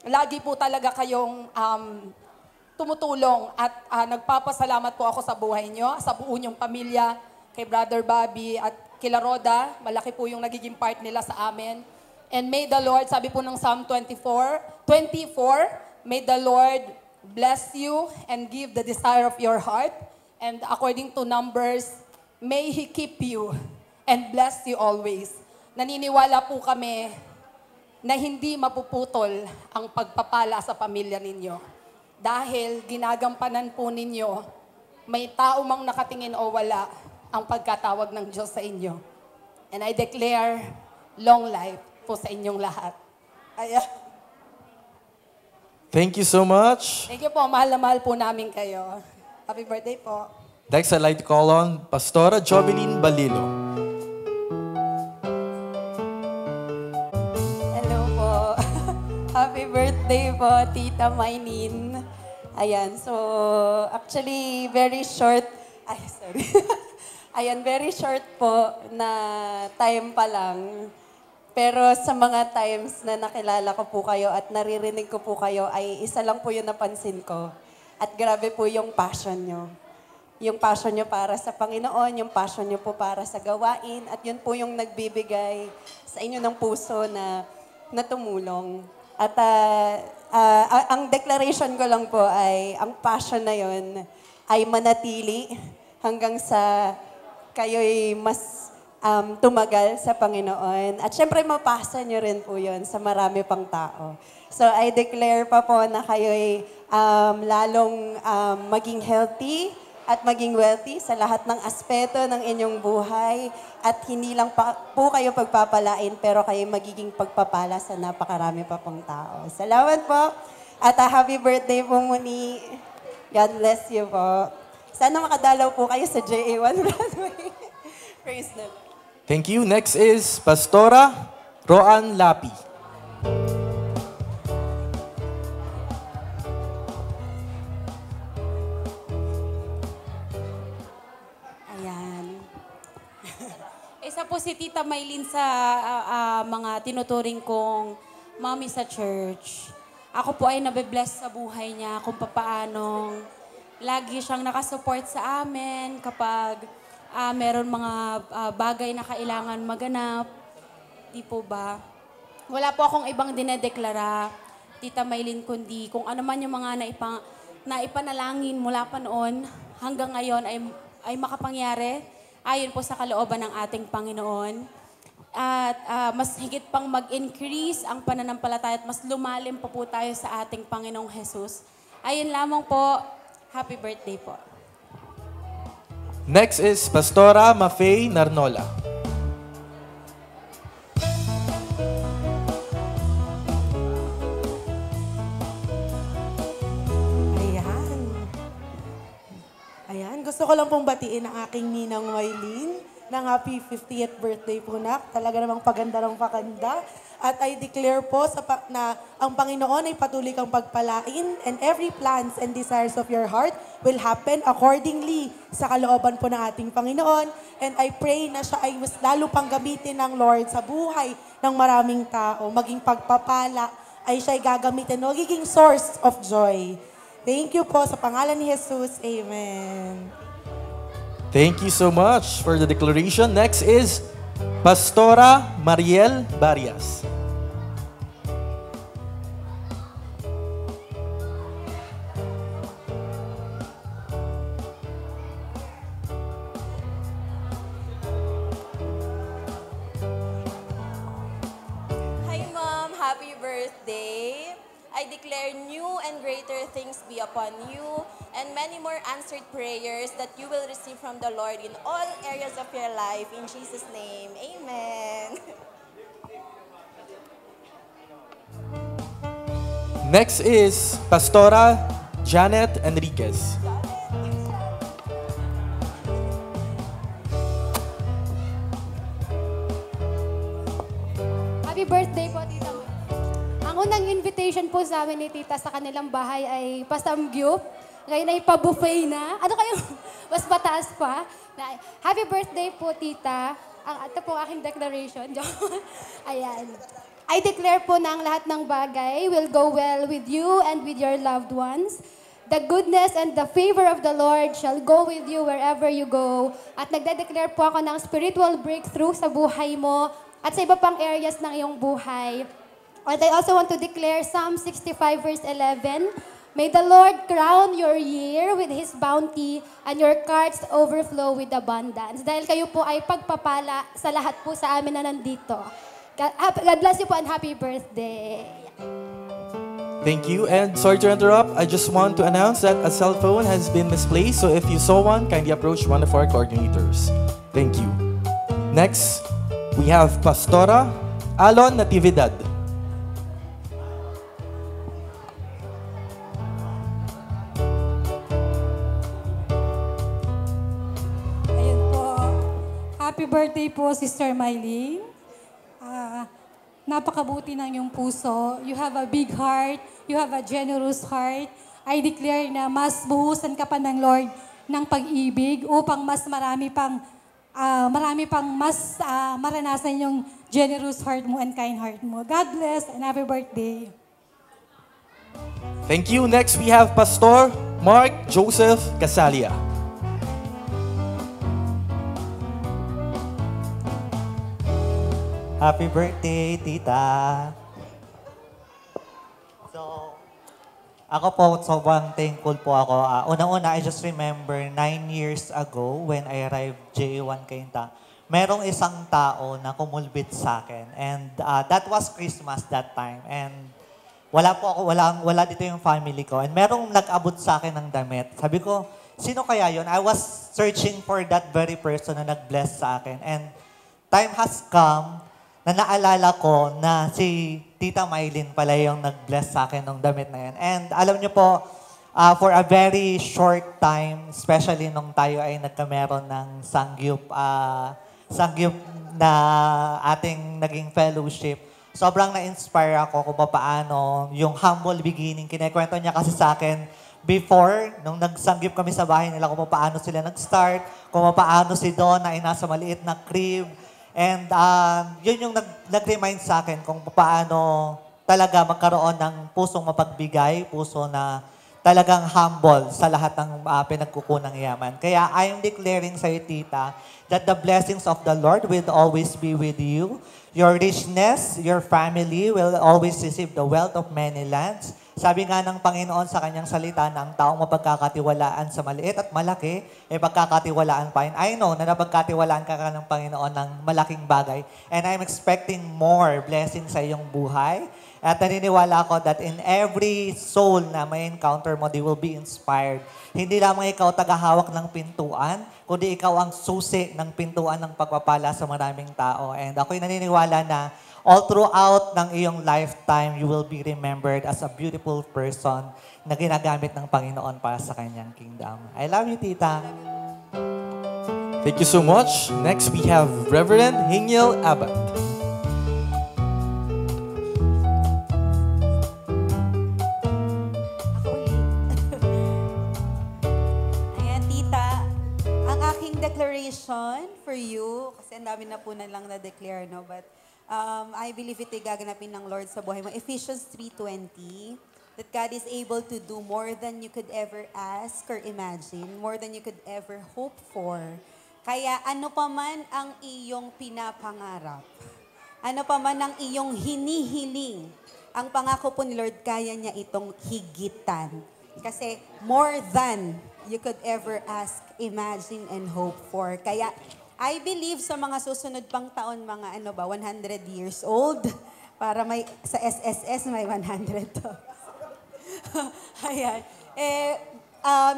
lagi po talaga kayong tumutulong at nagpapasalamat po ako sa buhay nyo, sa buo nyong pamilya, kay Brother Bobby at kila Roda. Malaki po yung nagiging part nila sa amin. And may the Lord, sabi po ng Psalm 24, may the Lord bless you and give the desire of your heart. And according to Numbers, may He keep you and bless you always. Naniniwala po kami na hindi mapuputol ang pagpapala sa pamilya ninyo. Dahil ginagampanan po ninyo, may tao mang nakatingin o wala, ang pagkatawag ng Diyos sa inyo. And I declare long life po sa inyong lahat. Ayan. Thank you so much. Thank you po. Mahal na mahal po namin kayo. Happy birthday po. Next, I'd like to call on Pastora Jovelyn Balilo. Hello po. Happy birthday po, Tita Maylin. Ayan, so actually very short, Ayan, very short po na time pa lang. Pero sa mga times na nakilala ko po kayo at naririnig ko po kayo ay isa lang po yung napansin ko. At grabe po yung passion nyo. Yung passion nyo para sa Panginoon, yung passion nyo po para sa gawain, at yun po yung nagbibigay sa inyo ng puso na tumulong. At ang declaration ko lang po ay, ang passion na yun ay manatili hanggang sa kayo'y mas tumagal sa Panginoon. At syempre, mapasa nyo rin po yun sa marami pang tao. So, I declare pa po na kayo'y lalong maging healthy at maging wealthy sa lahat ng aspeto ng inyong buhay. At hindi lang po kayo pagpapalain, pero kayo magiging pagpapala sa napakarami pa pong tao. Salamat po. At happy birthday po muli. God bless you po. Sana makadalaw po kayo sa JA1 Broadway. Praise the Lord. Thank you. Next is Pastora Roan Lapi. Ayan. Isa po si Tita Maylin sa mga tinuturing kong mommy sa church. Ako po ay nabe-bless sa buhay niya kung papaanong lagi siyang nakasupport sa amin kapag meron mga bagay na kailangan maganap. Di po ba? Wala po akong ibang dinedeklara, Tita Maylin, kundi kung ano man yung mga naipanalangin mula pa noon hanggang ngayon ay makapangyari ayon po sa kalooban ng ating Panginoon. At mas higit pang mag-increase ang pananampalataya at mas lumalim pa po tayo sa ating Panginoong Jesus. Ayun lamang po. Happy birthday po. Next is Pastora Mafay Narnola. Ayan, gusto ko lang pong batiin ang aking ninang Maylin ng happy 50th birthday po, nak. Talaga namang paganda ng paganda. At I declare po na ang Panginoon ay patuloy kang pagpalain, and every plans and desires of your heart will happen accordingly sa kalooban po ng ating Panginoon. And I pray na siya ay mas lalo pang gamitin ng Lord sa buhay ng maraming tao. Maging pagpapala ay siya ay gagamitin, magiging source of joy. Thank you po sa pangalan ni Jesus. Amen. Thank you so much for the declaration. Next is Pastora Mariel Barrias. Hi, Mom. Happy birthday. I declare new and greater things be upon you and many more answered prayers that you will receive from the Lord in all areas of your life. In Jesus' name, amen. Next is Pastora Janet Enriquez. Happy birthday po, Tita May. Ang unang invitation po sa amin ni Tita sa kanilang bahay ay pasamgyup. Ngayon ay pa-buffet na. Ano kayo? Mas mataas pa. Happy birthday po, Tita. Ito po aking declaration. Ayan. I declare po na ang lahat ng bagay will go well with you and with your loved ones. The goodness and the favor of the Lord shall go with you wherever you go. At nagde-declare po ako ng spiritual breakthrough sa buhay mo at sa iba pang areas ng iyong buhay. And I also want to declare Psalm 65 verse 11. May the Lord crown your year with His bounty and your carts overflow with abundance. Dahil kayo po ay pagpapala sa lahat po sa amin na nandito. God bless you po and happy birthday. Thank you. And sorry to interrupt, I just want to announce that a cell phone has been misplaced. So if you saw one, kindly approach one of our coordinators. Thank you. Next, we have Pastora Alon Natividad. Happy birthday po, Sister Mylene. Napakabuti ng iyong puso. You have a big heart. You have a generous heart. I declare na mas buhusan ka pa ng Lord ng pag-ibig upang mas marami pang maranasan yung generous heart mo and kind heart mo. God bless and happy birthday. Thank you. Next, we have Pastor Mark Joseph Casalia. Happy birthday, Tita! So, ako po, sobrang thankful po ako. Unang-una, I just remember 9 years ago when I arrived J1 Cainta, merong isang tao na kumulbit sa akin. And that was Christmas that time. And wala dito yung family ko. And merong nag-abot sa akin ng damit. Sabi ko, sino kaya yon? I was searching for that very person na nag-bless sa akin. And time has come na naalala ko na si Tita Mylene pala yung nag-bless sa akin ng damit na yan. And alam niyo po, for a very short time, especially nung tayo ay nagkameron ng sangyup na ating naging fellowship, sobrang na-inspire ako kung paano yung humble beginning. Kinikwento niya kasi sa akin before, nung nagsanggip kami sa bahay nila, kung paano sila nag-start, kung paano si Donna ay nasa maliit na crib. And yun yung nag-remind sa akin kung paano talaga magkaroon ng pusong mapagbigay, puso na talagang humble sa lahat ng pinagkukunang yaman. Kaya I am declaring sa iyo, Tita, that the blessings of the Lord will always be with you. Your richness, your family will always receive the wealth of many lands. Sabi nga ng Panginoon sa kanyang salita na ang taong mapagkakatiwalaan sa maliit at malaki, pagkakatiwalaan pa. And I know na napagkatiwalaan ka ng Panginoon ng malaking bagay. And I'm expecting more blessings sa iyong buhay. At naniniwala ako that in every soul na may encounter mo, they will be inspired. Hindi lamang ikaw tagahawak ng pintuan, kundi ikaw ang susi ng pintuan ng pagpapala sa maraming tao. And ako'y naniniwala na all throughout ng iyong lifetime, you will be remembered as a beautiful person na ginagamit ng Panginoon para sa kanyang kingdom. I love you, Tita. Thank you so much. Next, we have Reverend Hingiel Abad. Ayan, Tita. Ang aking declaration for you, kasi ang dami na po na lang na-declare, no? But I believe ito'y gaganapin ng Lord sa buhay mo. Ephesians 3:20, that God is able to do more than you could ever ask or imagine, more than you could ever hope for. Kaya ano pa man ang iyong pinapangarap, ano pa man ang iyong hinihiling, ang pangako po ni Lord, kaya niya itong higitan. Kasi more than you could ever ask, imagine, and hope for. Kaya I believe sa mga susunod pang taon, mga 100 years old, para may, sa SSS may 100 to. Ayan.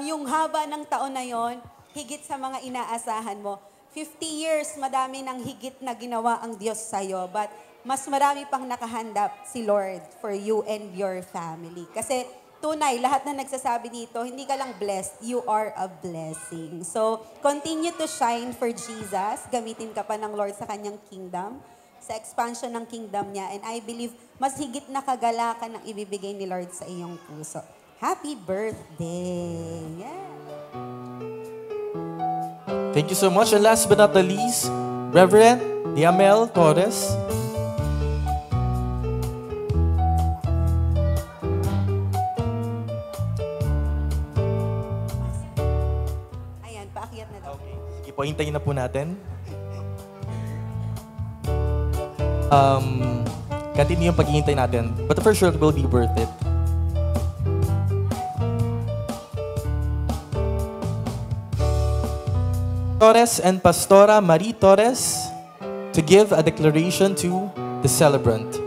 Yung haba ng taon na yon, higit sa mga inaasahan mo. 50 years, madami ng higit na ginawa ang Diyos sa'yo, but mas marami pang nakahanda si Lord for you and your family. Kasi tunay, lahat na nagsasabi dito, hindi ka lang blessed, you are a blessing. So, continue to shine for Jesus. Gamitin ka pa ng Lord sa kanyang kingdom, sa expansion ng kingdom niya. And I believe, mas higit na kagalakan ang ibibigay ni Lord sa iyong puso. Happy birthday! Yeah. Thank you so much. And last but not the least, Reverend Diamel Torres. Po, hintayin na po natin. Continue yung paghihintay natin. But for sure, it will be worth it. Torres and Pastora Marie Torres to give a declaration to the celebrant.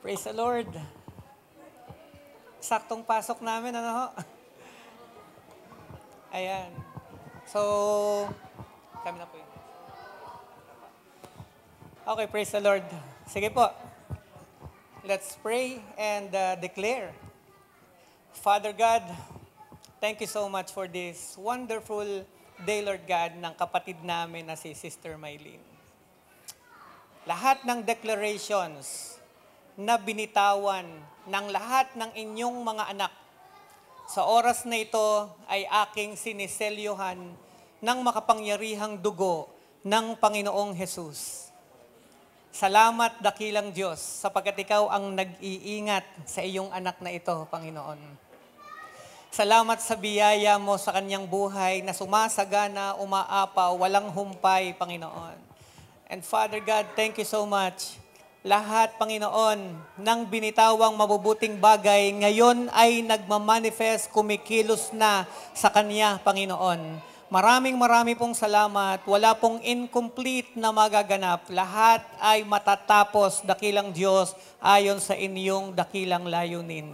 Praise the Lord. Saktong pasok namin, ano ho? Ayan. So, kami na po yun. Okay, praise the Lord. Sige po. Let's pray and declare. Father God, thank you so much for this wonderful day, Lord God, ng kapatid namin na si Sister Mylene. Lahat ng declarations na binitawan ng lahat ng inyong mga anak sa oras na ito ay aking siniselyuhan ng makapangyarihang dugo ng Panginoong Jesus. Salamat, dakilang Diyos, sapagkat ikaw ang nag-iingat sa iyong anak na ito, Panginoon. Salamat sa biyaya mo sa kanyang buhay na sumasagana, umaapaw, walang humpay, Panginoon. And Father God, thank you so much. Lahat, Panginoon, ng binitawang mabubuting bagay, ngayon ay nagmamanifest, kumikilos na sa Kanya, Panginoon. Maraming pong salamat. Wala pong incomplete na magaganap. Lahat ay matatapos, dakilang Diyos, ayon sa inyong dakilang layunin.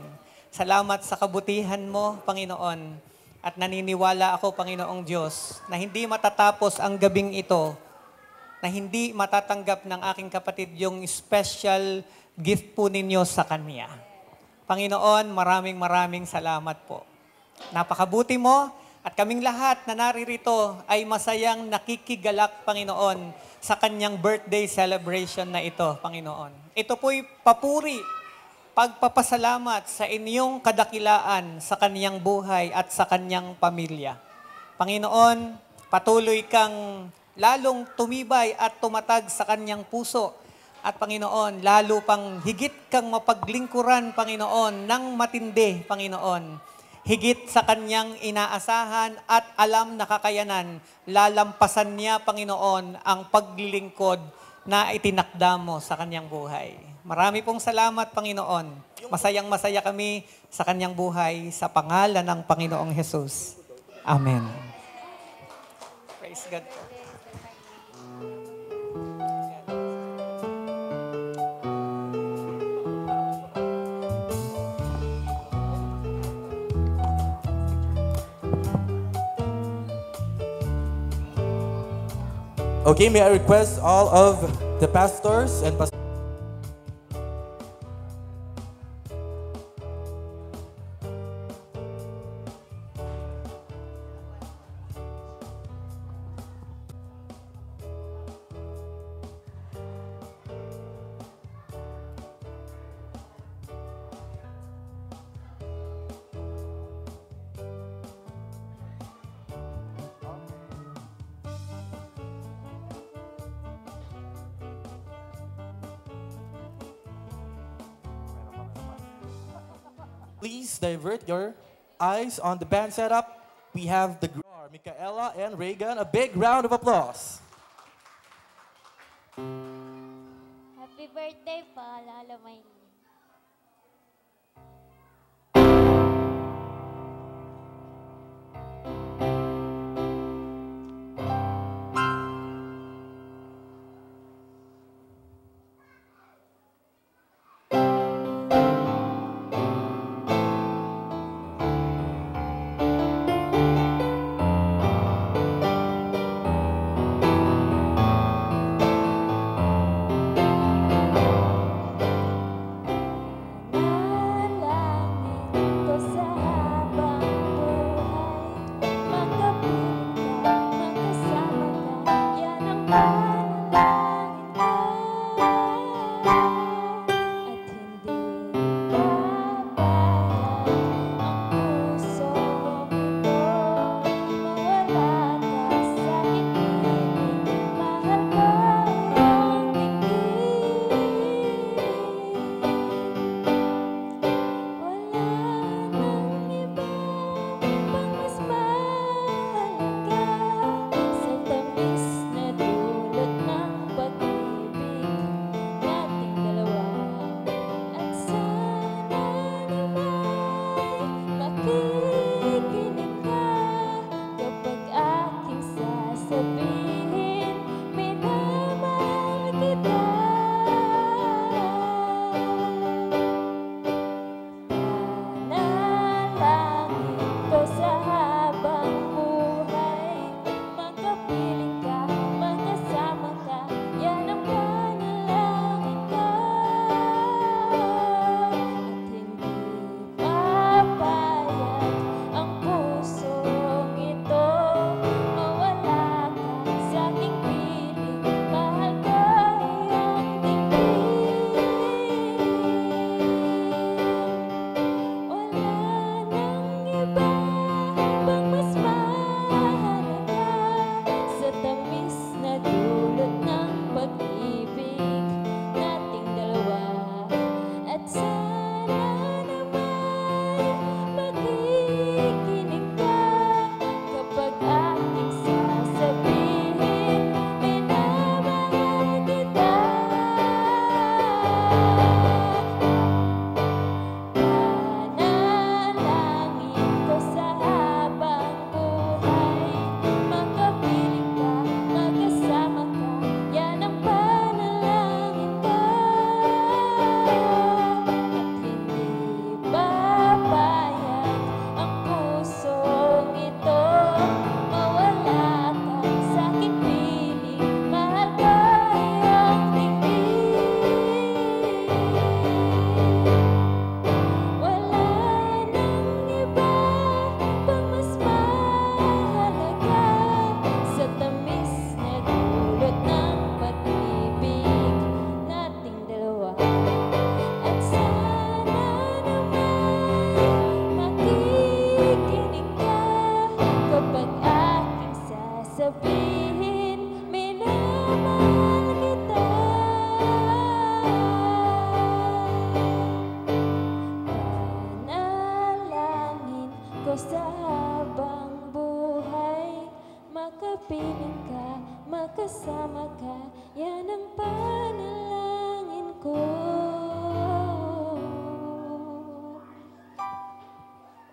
Salamat sa kabutihan mo, Panginoon. At naniniwala ako, Panginoong Diyos, na hindi matatapos ang gabing ito, na hindi matatanggap ng aking kapatid yung special gift po ninyo sa Kanya. Panginoon, maraming salamat po. Napakabuti mo. At kaming lahat na naririto ay masayang nakikigalak, Panginoon, sa kanyang birthday celebration na ito, Panginoon. Ito po'y papuri, pagpapasalamat sa inyong kadakilaan sa kanyang buhay at sa kanyang pamilya. Panginoon, patuloy kang lalong tumibay at tumatag sa kanyang puso. At Panginoon, lalo pang higit kang mapaglingkuran, Panginoon, ng matindi, Panginoon. Higit sa kanyang inaasahan at alam na kakayanan, lalampasan niya, Panginoon, ang paglilingkod na itinakda mo sa kanyang buhay. Marami pong salamat, Panginoon. Masayang-masaya kami sa kanyang buhay sa pangalan ng Panginoong Jesus. Amen. Praise God. Okay, may I request all of the pastors and pastors. Please divert your eyes on the band setup. We have the Micaela and Reagan. A big round of applause. Happy birthday po, Lalo Mylene.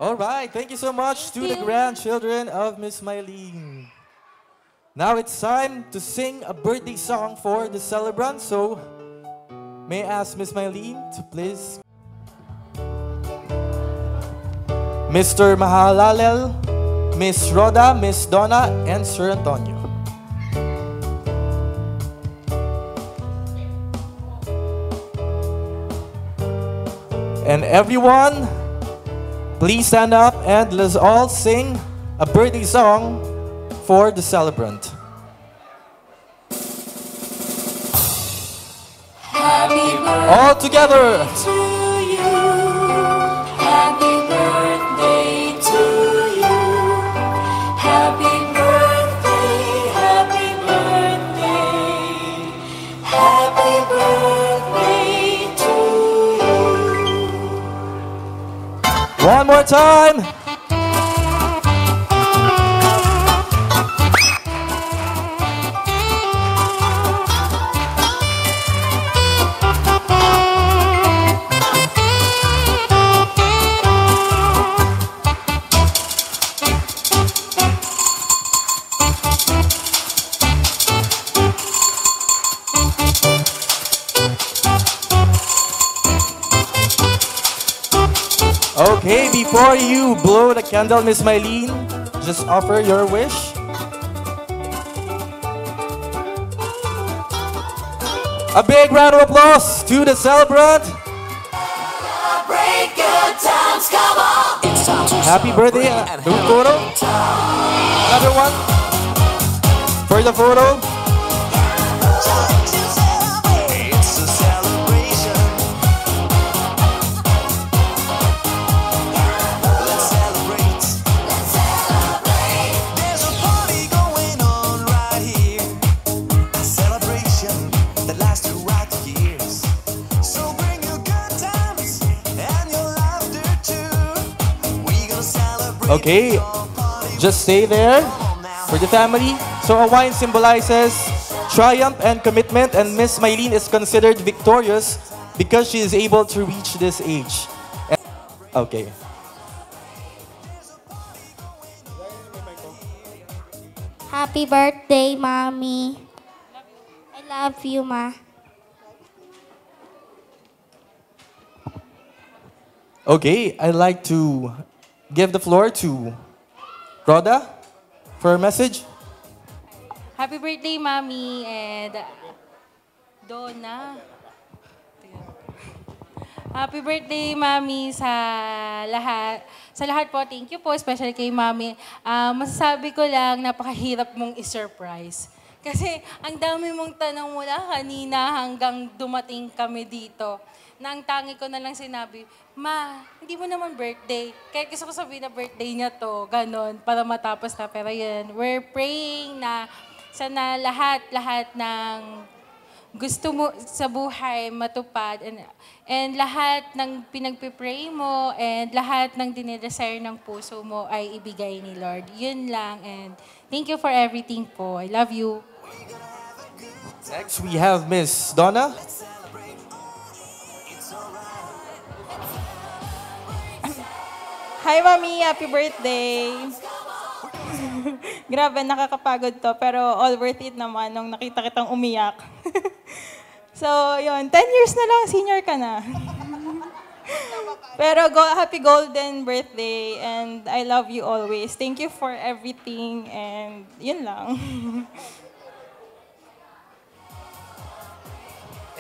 All right, thank you so much to the grandchildren of Miss Mylene. Now it's time to sing a birthday song for the celebrant. So, may I ask Miss Mylene to please. Mr. Mahalalel, Miss Rhoda, Miss Donna, and Sir Antonio. And everyone, please stand up and let's all sing a birthday song for the celebrant. Happy birthday all together. To you. Happy birthday to you. Happy birthday, happy birthday. Happy birthday to you. One more time. Okay, before you blow the candle, Miss Mylene, just offer your wish. A big round of applause to the celebrant. Celebrate good times, come on. It's time to Happy birthday. Do photo. Another one. For the photo. It's a celebration. Let's celebrate. Let's celebrate. There's a party going on right here. A celebration that lasts throughout the years. So bring your good times and your laughter too. We gonna celebrate. Okay, just stay there for the family. So a wine symbolizes triumph and commitment, and Miss Mylene is considered victorious because she is able to reach this age. Okay. Happy birthday, Mommy. I love you, Ma. Okay, I'd like to give the floor to Rhoda for a message. Happy birthday, Mommy, and Donna. Happy birthday, Mommy, sa lahat. Sa lahat po, thank you po, especially kay Mommy. Masasabi ko lang, napakahirap mong i-surprise. Kasi ang dami mong tanong mula kanina hanggang dumating kami dito. Na ang tangi ko na lang sinabi, Ma, hindi mo naman birthday. Kaya gusto ko sabihin na birthday niya to, ganon, para matapos na. Pero yun, we're praying na sana lahat ng gusto mo sa buhay matupad, and lahat ng pinagpipray mo and lahat ng dinidesire ng puso mo ay ibigay ni Lord. Yun lang, and thank you for everything po. I love you. Next, we have Miss Donna. Hi, Mami. Happy birthday. Grabe, nakakapagod to. Pero all worth it naman nung nakita kitang umiyak. So, yun. 10 years na lang, senior ka na. Pero happy golden birthday. And I love you always. Thank you for everything. And yun lang.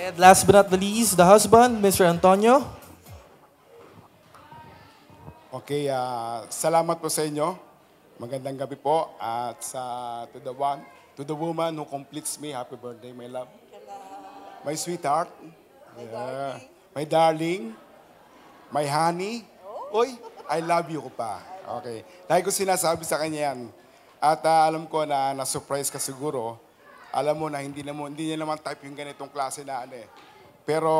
And last but not the least, the husband, Mr. Antonio. Okay, salamat po sa inyo. Magandang gabi po. At to the woman who completes me, happy birthday, my love. My sweetheart. Yeah. My darling. My honey. Oy, I love you ko pa. Okay. Dahil ko sinasabi sa kanya yan. At alam ko na na-surprise ka siguro. Alam mo na hindi niya naman type yung ganitong klase na ano eh. Pero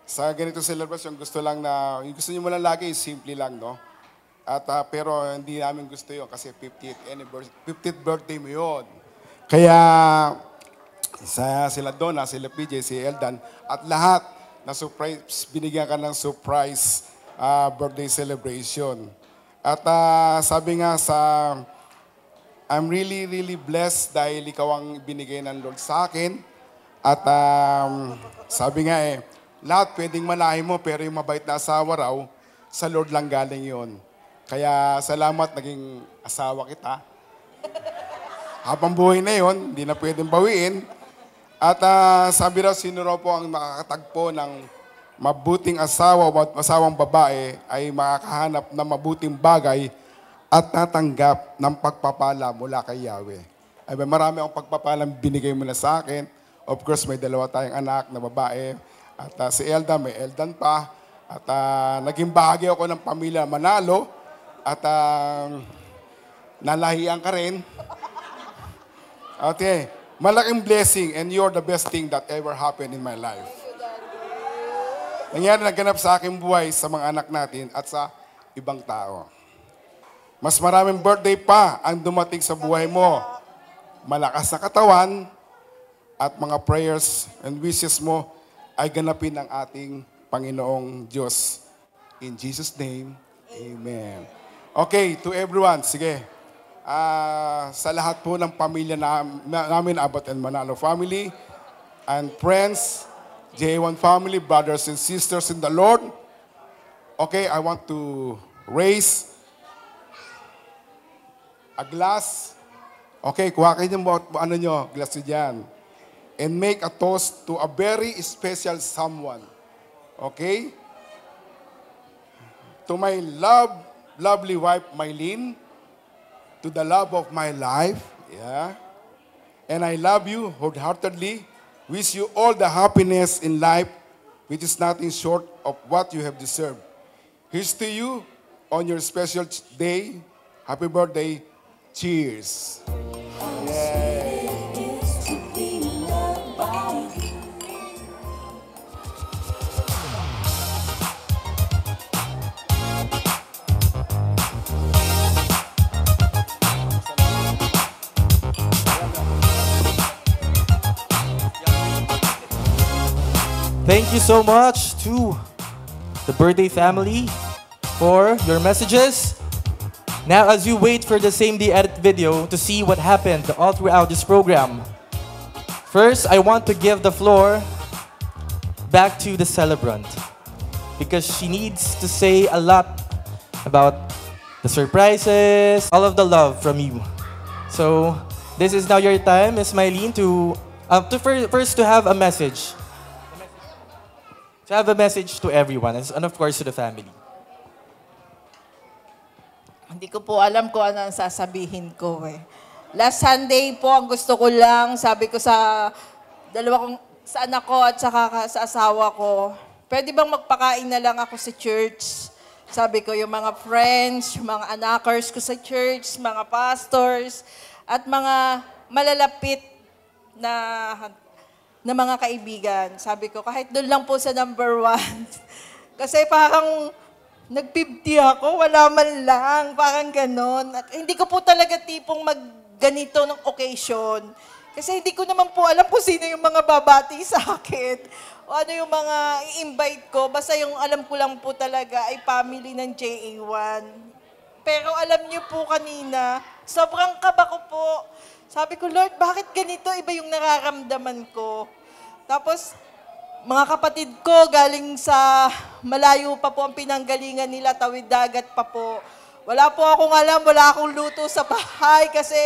sa ganitong celebration, gusto niyo mo lang lagi, simple lang, no? At pero hindi namin gusto yun kasi 50th birthday mo yun. Kaya sila Donna, sila PJ, si Eldan, at lahat na surprise, binigyan ka ng surprise birthday celebration. At sabi nga I'm really, really blessed dahil ikaw ang binigay ng Lord sa akin. At sabi nga lahat pwedeng manahin mo, pero yung mabait na asawa raw, sa Lord lang galing yon. Kaya salamat, naging asawa kita. Habang buhay na yon, hindi na pwedeng bawiin. At sabi raw, sino raw po ang makakatagpo ng mabuting asawa o asawang babae ay makakahanap ng mabuting bagay at tatanggap ng pagpapala mula kay Yahweh. Ay, marami akong pagpapalang binigay mo na sa akin. Of course, may 2 tayong anak na babae. At si Elda, may Eldan pa. At naging bahagi ako ng pamilya Manalo. At nalahian ka rin. Okay, malaking blessing and you're the best thing that ever happened in my life. Nangyari, nagganap sa aking buhay, sa mga anak natin at sa ibang tao. Mas maraming birthday pa ang dumating sa buhay mo. Malakas na katawan at mga prayers and wishes mo ay ganapin ng ating Panginoong Diyos. In Jesus' name, Amen. Okay, to everyone, sige. Sa lahat po ng pamilya namin, Abbott and Manalo family and friends, J1 family, brothers and sisters in the Lord. Okay, I want to raise a glass. Okay, kuha kayo ng glass nyo dyan. And make a toast to a very special someone. Okay? To my lovely wife, Mylene. To the love of my life. Yeah. And I love you wholeheartedly. Wish you all the happiness in life, which is nothing short of what you have deserved. Here's to you on your special day. Happy birthday. Cheers. Yay. Thank you so much to the birthday family for your messages. Now, as you wait for the same day edit video to see what happened all throughout this program, first, I want to give the floor back to the celebrant because she needs to say a lot about the surprises, all of the love from you. So, this is now your time, Ms. Mylene, to have a message. To have a message to everyone and of course to the family. Hindi ko po alam kung ano ang sasabihin ko eh. Last Sunday po, ang gusto ko lang, sabi ko sa sa anak ko at saka sa asawa ko, pwede bang magpakain na lang ako sa church? Sabi ko, yung mga friends, yung mga anakers ko sa church, mga pastors, at mga malalapit na mga kaibigan. Sabi ko, kahit doon lang po sa number 1. Kasi parang nag-50 ako, wala man lang, parang ganon. At hindi ko po talaga tipong magganito ng occasion. Kasi hindi ko naman po alam kung sino yung mga babati sa akin. O ano yung mga i-invite ko. Basta yung alam ko lang po talaga ay family ng JA1. Pero alam niyo po kanina, sobrang kaba ko po. Sabi ko, Lord, bakit ganito? Iba yung nararamdaman ko. Tapos, mga kapatid ko, galing sa malayo pa po ang pinanggalingan nila, tawid dagat pa po. Wala po akong alam, wala akong luto sa bahay kasi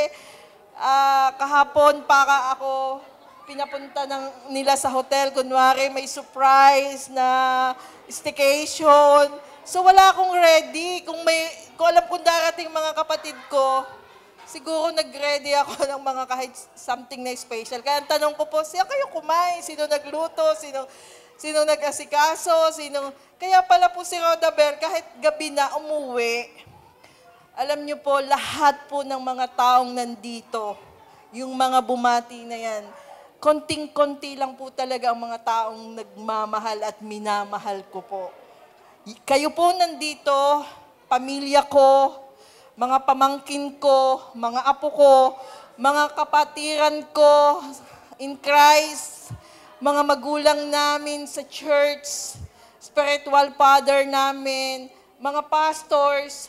kahapon para ako pinapunta nila sa hotel. Kunwari, may surprise na staycation. So, wala akong ready. Kung alam kong darating mga kapatid ko, siguro nag-ready ako ng mga kahit something na special. Kaya ang tanong ko po, siya kayo kumain? Sino nagluto? Sino nag-asikaso? Kaya pala po si Rodabel, kahit gabi na umuwi, alam niyo po, lahat po ng mga taong nandito, yung mga bumati na yan, konting-konti lang po talaga ang mga taong nagmamahal at minamahal ko po. Kayo po nandito, pamilya ko, mga pamangkin ko, mga apo ko, mga kapatiran ko in Christ, mga magulang namin sa church, spiritual father namin, mga pastors,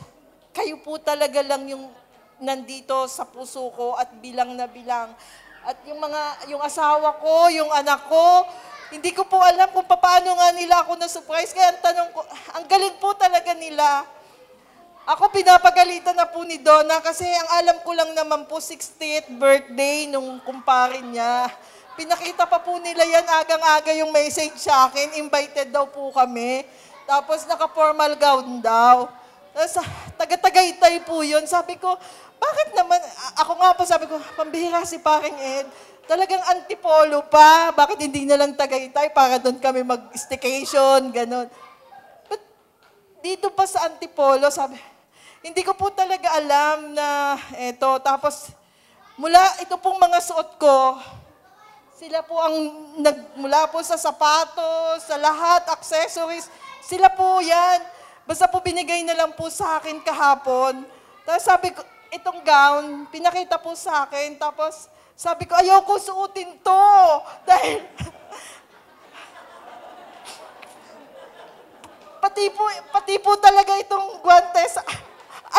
kayo po talaga lang yung nandito sa puso ko at bilang na bilang. At yung asawa ko, yung anak ko, hindi ko po alam kung paano nga nila ako na-surprise. Kaya ang tanong ko, ang galing po talaga nila. Ako pinapagalitan na po ni Donna kasi ang alam ko lang naman po 60th birthday nung kumpare niya. Pinakita pa po nila yan agang-aga yung message sa akin. Invited daw po kami. Tapos naka-formal gown daw. Tapos taga-Tagaytay po yun. Sabi ko, bakit naman, ako nga po sabi ko, pambihira si paring Ed. Talagang antipolo pa. Bakit hindi na lang Tagaytay para doon kami mag-staycation, gano'n. But dito pa sa antipolo, sabi, hindi ko po talaga alam na eto. Tapos, ito pong mga suot ko, sila po ang mula po sa sapatos, sa lahat, accessories, sila po yan. Basta po binigay na lang po sa akin kahapon. Tapos sabi ko, itong gown, pinakita po sa akin. Tapos sabi ko, ayaw ko suotin to. Dahil, pati po talaga itong guantes,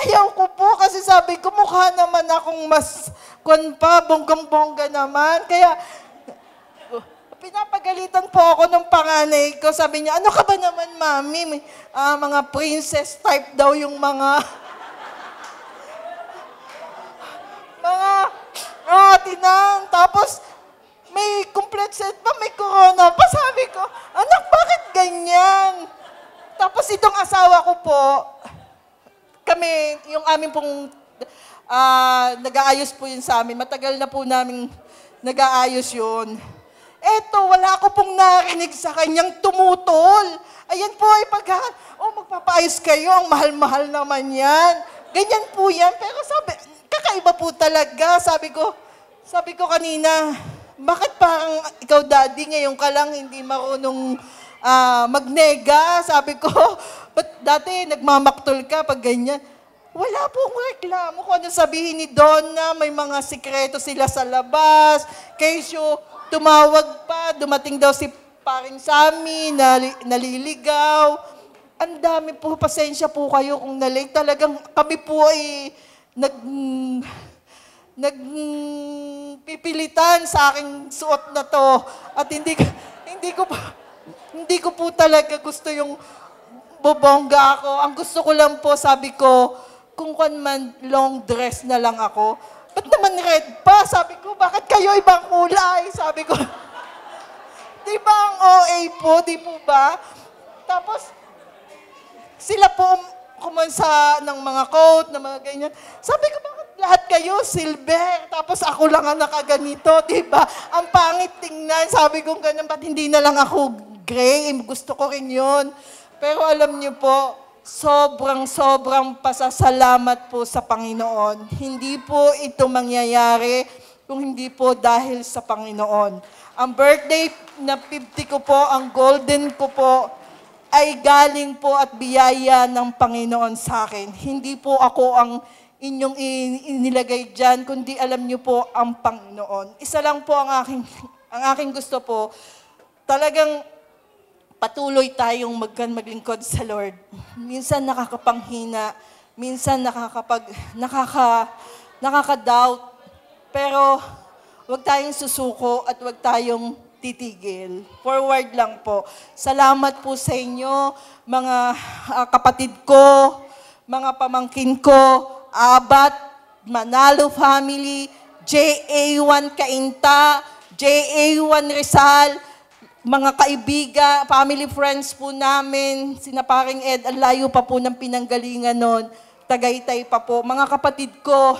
ayaw ko po kasi sabi ko, mukha naman akong mas, bonggang-bongga naman. Kaya, pinapagalitan po ako ng panganay ko. Sabi niya, ano ka ba naman, mami? Mga princess type daw yung mga tinang. Tapos, may complete set pa, may corona pa. Sabi ko, anak, bakit ganyan? Tapos itong asawa ko po, kami, yung amin pong nag-aayos po yun sa amin. Matagal na po namin nag-aayos yun. Eto, wala ko pong narinig sa kanyang tumutol. Ayan po ay magpapaayos kayo, ang mahal-mahal naman yan. Ganyan po yan. Pero sabi, kakaiba po talaga. Sabi ko kanina, bakit parang ikaw daddy, ngayon ka lang hindi marunong magnega? Sabi ko, ba't dati nagmamaktol ka pag ganyan? Wala pong reklamo kung ano sabihin ni Donna, may mga sikreto sila sa labas. Kesyo, tumawag pa, dumating daw si paring Sammy, naliligaw. Ang dami po, pasensya po kayo kung nalate. Talagang kami po ay nagpipilitan sa aking suot na to. At hindi ko po talaga gusto yung bobongga ako. Ang gusto ko lang po, sabi ko, kung man long dress na lang ako, ba't naman red pa? Sabi ko, bakit kayo ibang kulay? Sabi ko, di ba ang OA po, di po ba? Tapos, sila po kumansa ng mga coat, ng mga ganyan. Sabi ko, bakit lahat kayo silver? Tapos ako lang ang nakaganito, di ba? Ang pangit tingnan. Sabi ko, ganun, ba't hindi na lang ako gray? Gusto ko rin yun. Pero alam niyo po, sobrang pasasalamat po sa Panginoon. Hindi po ito mangyayari kung hindi po dahil sa Panginoon. Ang birthday na 50 ko po, ang golden ko po, ay galing po at biyaya ng Panginoon sa akin. Hindi po ako ang inyong inilagay dyan, kundi alam niyo po ang Panginoon. Isa lang po ang aking gusto po, talagang patuloy tayong maglingkod sa Lord. Minsan nakakapanghina, minsan nakaka-doubt, pero huwag tayong susuko at huwag tayong titigil. Forward lang po. Salamat po sa inyo, mga kapatid ko, mga pamangkin ko, Abat, Manalo family, JA1 Cainta, JA1 Rizal, mga kaibigan, family friends po namin, sina paring Ed, ang layo pa po ng pinanggalingan nun, Tagaytay pa po. Mga kapatid ko,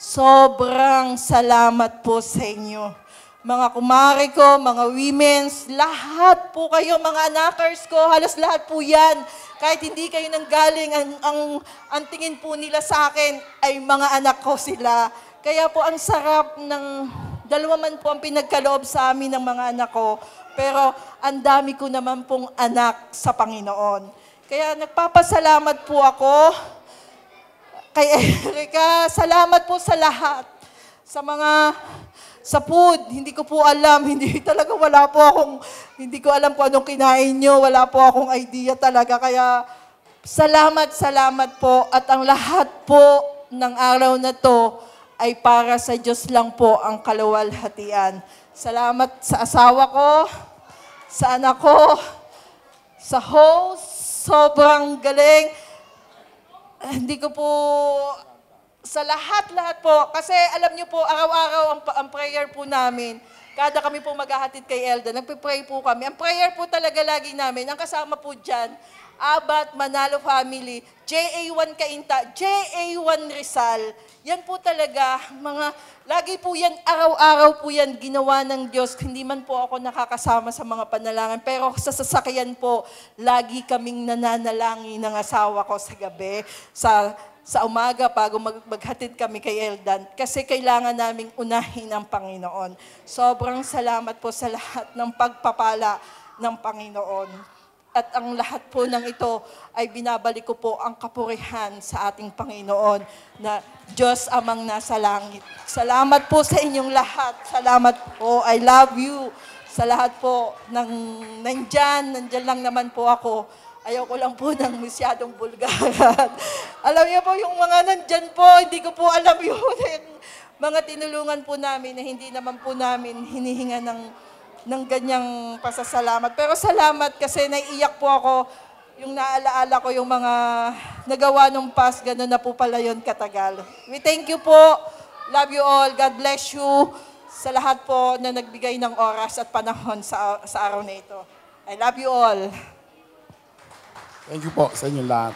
sobrang salamat po sa inyo. Mga kumare ko, mga women's, lahat po kayo, mga anakers ko, halos lahat po yan. Kahit hindi kayo nanggaling, ang tingin po nila sa akin ay mga anak ko sila. Kaya po ang sarap ng dalawa man po ang pinagkaloob sa amin ng mga anak ko. Pero ang dami ko naman pong anak sa Panginoon. Kaya nagpapasalamat po ako kay Erica. Salamat po sa lahat. sa food. Hindi ko po alam, hindi ko alam kung anong kinain nyo, wala po akong idea talaga. Kaya salamat po at ang lahat po ng araw na to ay para sa Diyos lang po ang kaluwalhatian. Salamat sa asawa ko, sa anak ko, sa host, sobrang galing. Hindi ko po, sa lahat po, kasi alam niyo po, araw-araw ang prayer po namin, kada kami po maghahatid kay Elda, nagpipray po kami. Ang prayer po talaga lagi namin, ang kasama po dyan, Abat, Manalo Family, JA1 Cainta, JA1 Rizal. Yan po talaga, lagi po yan, araw-araw po yan, ginawa ng Diyos. Hindi man po ako nakakasama sa mga panalangin, pero sa sasakyan po, lagi kaming nananalangin ng asawa ko sa gabi, sa umaga bago maghatid kami kay Eldan. Kasi kailangan naming unahin ang Panginoon. Sobrang salamat po sa lahat ng pagpapala ng Panginoon. At ang lahat po ng ito ay binabalik ko po ang kapurihan sa ating Panginoon na Diyos amang nasa langit. Salamat po sa inyong lahat. Salamat po. I love you. Sa lahat po ng nandyan lang naman po ako. Ayaw ko lang po ng masyadong bulgaran. Alam niyo po, yung mga nandyan po, hindi ko po alam yun. Mga tinulungan po namin na hindi naman po namin hinihinga ng ganyang pasasalamat. Pero salamat kasi naiiyak po ako yung naalaala ko yung mga nagawa nung past, gano'n na po pala yun katagal. We thank you po. Love you all. God bless you sa lahat po na nagbigay ng oras at panahon sa araw na ito. I love you all. Thank you po sa inyo lahat.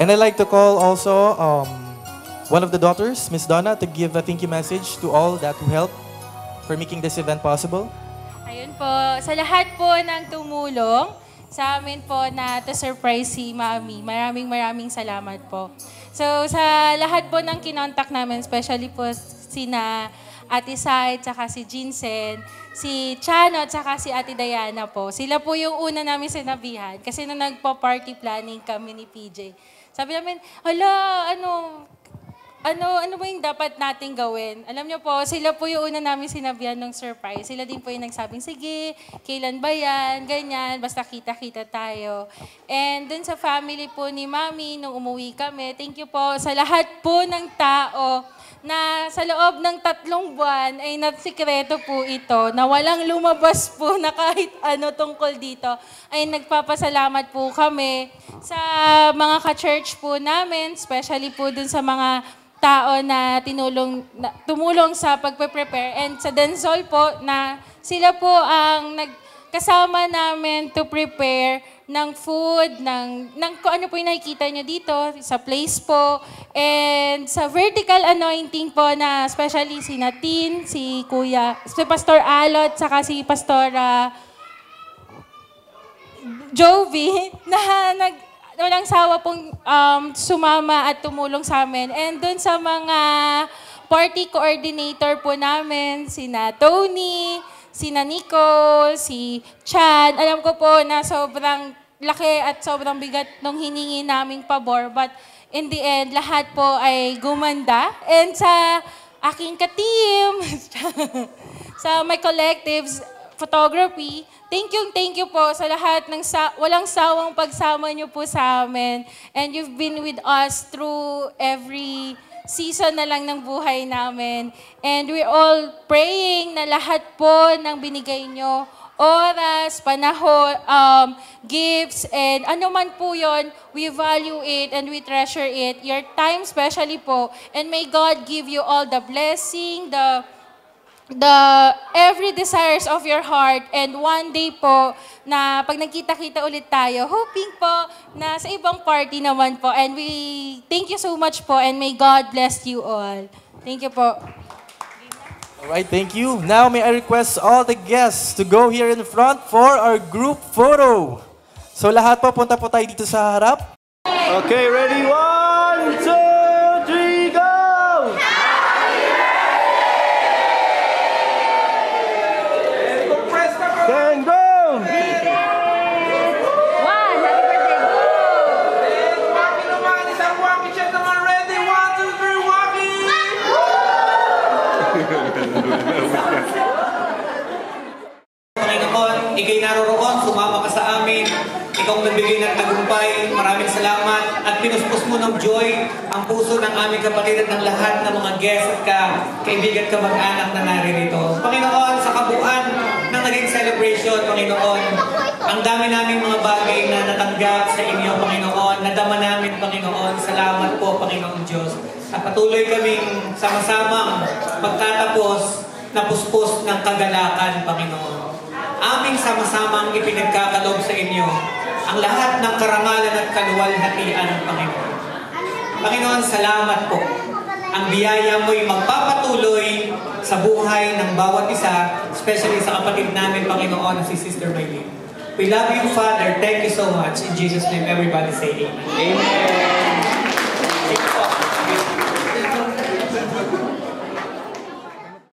And I'd like to call also one of the daughters, Miss Donna, to give a thank you message to all that who helped for making this event possible. Ayun po, sa lahat po ng tumulong, sa amin po na to surprise si Mami. Maraming salamat po. So sa lahat po ng kinontak namin, especially po sina Ate Sai, tsaka si Jinsen, si Chano, tsaka si Ate Diana po. Sila po yung una namin sinabihan kasi nung nagpo-party planning kami ni PJ. Sabi namin, ano ba yung dapat nating gawin? Alam niyo po, sila po yung una namin sinabihan ng surprise. Sila din po yung nagsabing, sige, kailan ba yan? Ganyan, basta kita-kita tayo. And dun sa family po ni Mami, nung umuwi kami, thank you po sa lahat po ng tao na sa loob ng 3 buwan ay natsikreto po ito, na walang lumabas po na kahit ano tungkol dito, ay nagpapasalamat po kami sa mga ka-church po namin, especially po dun sa mga tao na tumulong sa pagpe-prepare, and sa Denzol po na sila po ang nagkasama namin to prepare ng food, ng kung ano po yung nakikita nyo dito, sa place po, and sa vertical anointing po na especially si Natin, si Pastor Alot, saka si Pastora Jovi, na walang sawa pong sumama at tumulong sa amin. And dun sa mga party coordinator po namin, sina Tony, sina Nicole, si Chad. Alam ko po na sobrang laki at sobrang bigat nung hiningi naming pabor. But in the end, lahat po ay gumanda. And sa aking ka-team, sa my collectives, photography, thank you po sa lahat ng walang sawang pagsama niyo po sa amin. And you've been with us through every season na lang ng buhay namin. And we're all praying na lahat po ng binigay nyo, oras, panahon, gifts, and ano man po yon, we value it and we treasure it. Your time especially po. And may God give you all the blessing, the every desires of your heart, and one day po na pag nagkita-kita ulit tayo, hoping po na sa ibang party naman po. And we thank you so much po, and may God bless you all. Thank you po. Alright, thank you. Now may I request all the guests to go here in the front for our group photo. So lahat po, punta po tayo dito sa harap. Okay, ready? 1, 2, 3, go! Then go! One, happy birthday, go! Panginoon, ikay naroroon, sumama ka sa amin. Ikaw ang nagbigay ng tagumpay. Maraming salamat. At pinuspos mo ng joy ang puso ng aming kapatid at ng lahat ng mga guests at kaibigan kamag-anak na naririto. Panginoon, sa kabuuan ng naging celebration, Panginoon, ang dami naming mga bagay na natanggap sa inyo, Panginoon. Nadama namin, Panginoon. Salamat po, Panginoon Diyos. At patuloy kaming sama-samang magtatapos na puspos ng kagalakan, Panginoon. Aming sama-samang ipinagkakalob sa inyo ang lahat ng karangalan at kaluwalhatian, Panginoon. Panginoon, salamat po. Ang biyaya mo'y magpapatuloy sa buhay ng bawat isa, especially sa kapatid namin, Panginoon, si Sister Maylin. We love you, Father. Thank you so much. In Jesus' name, everybody say amen. Amen.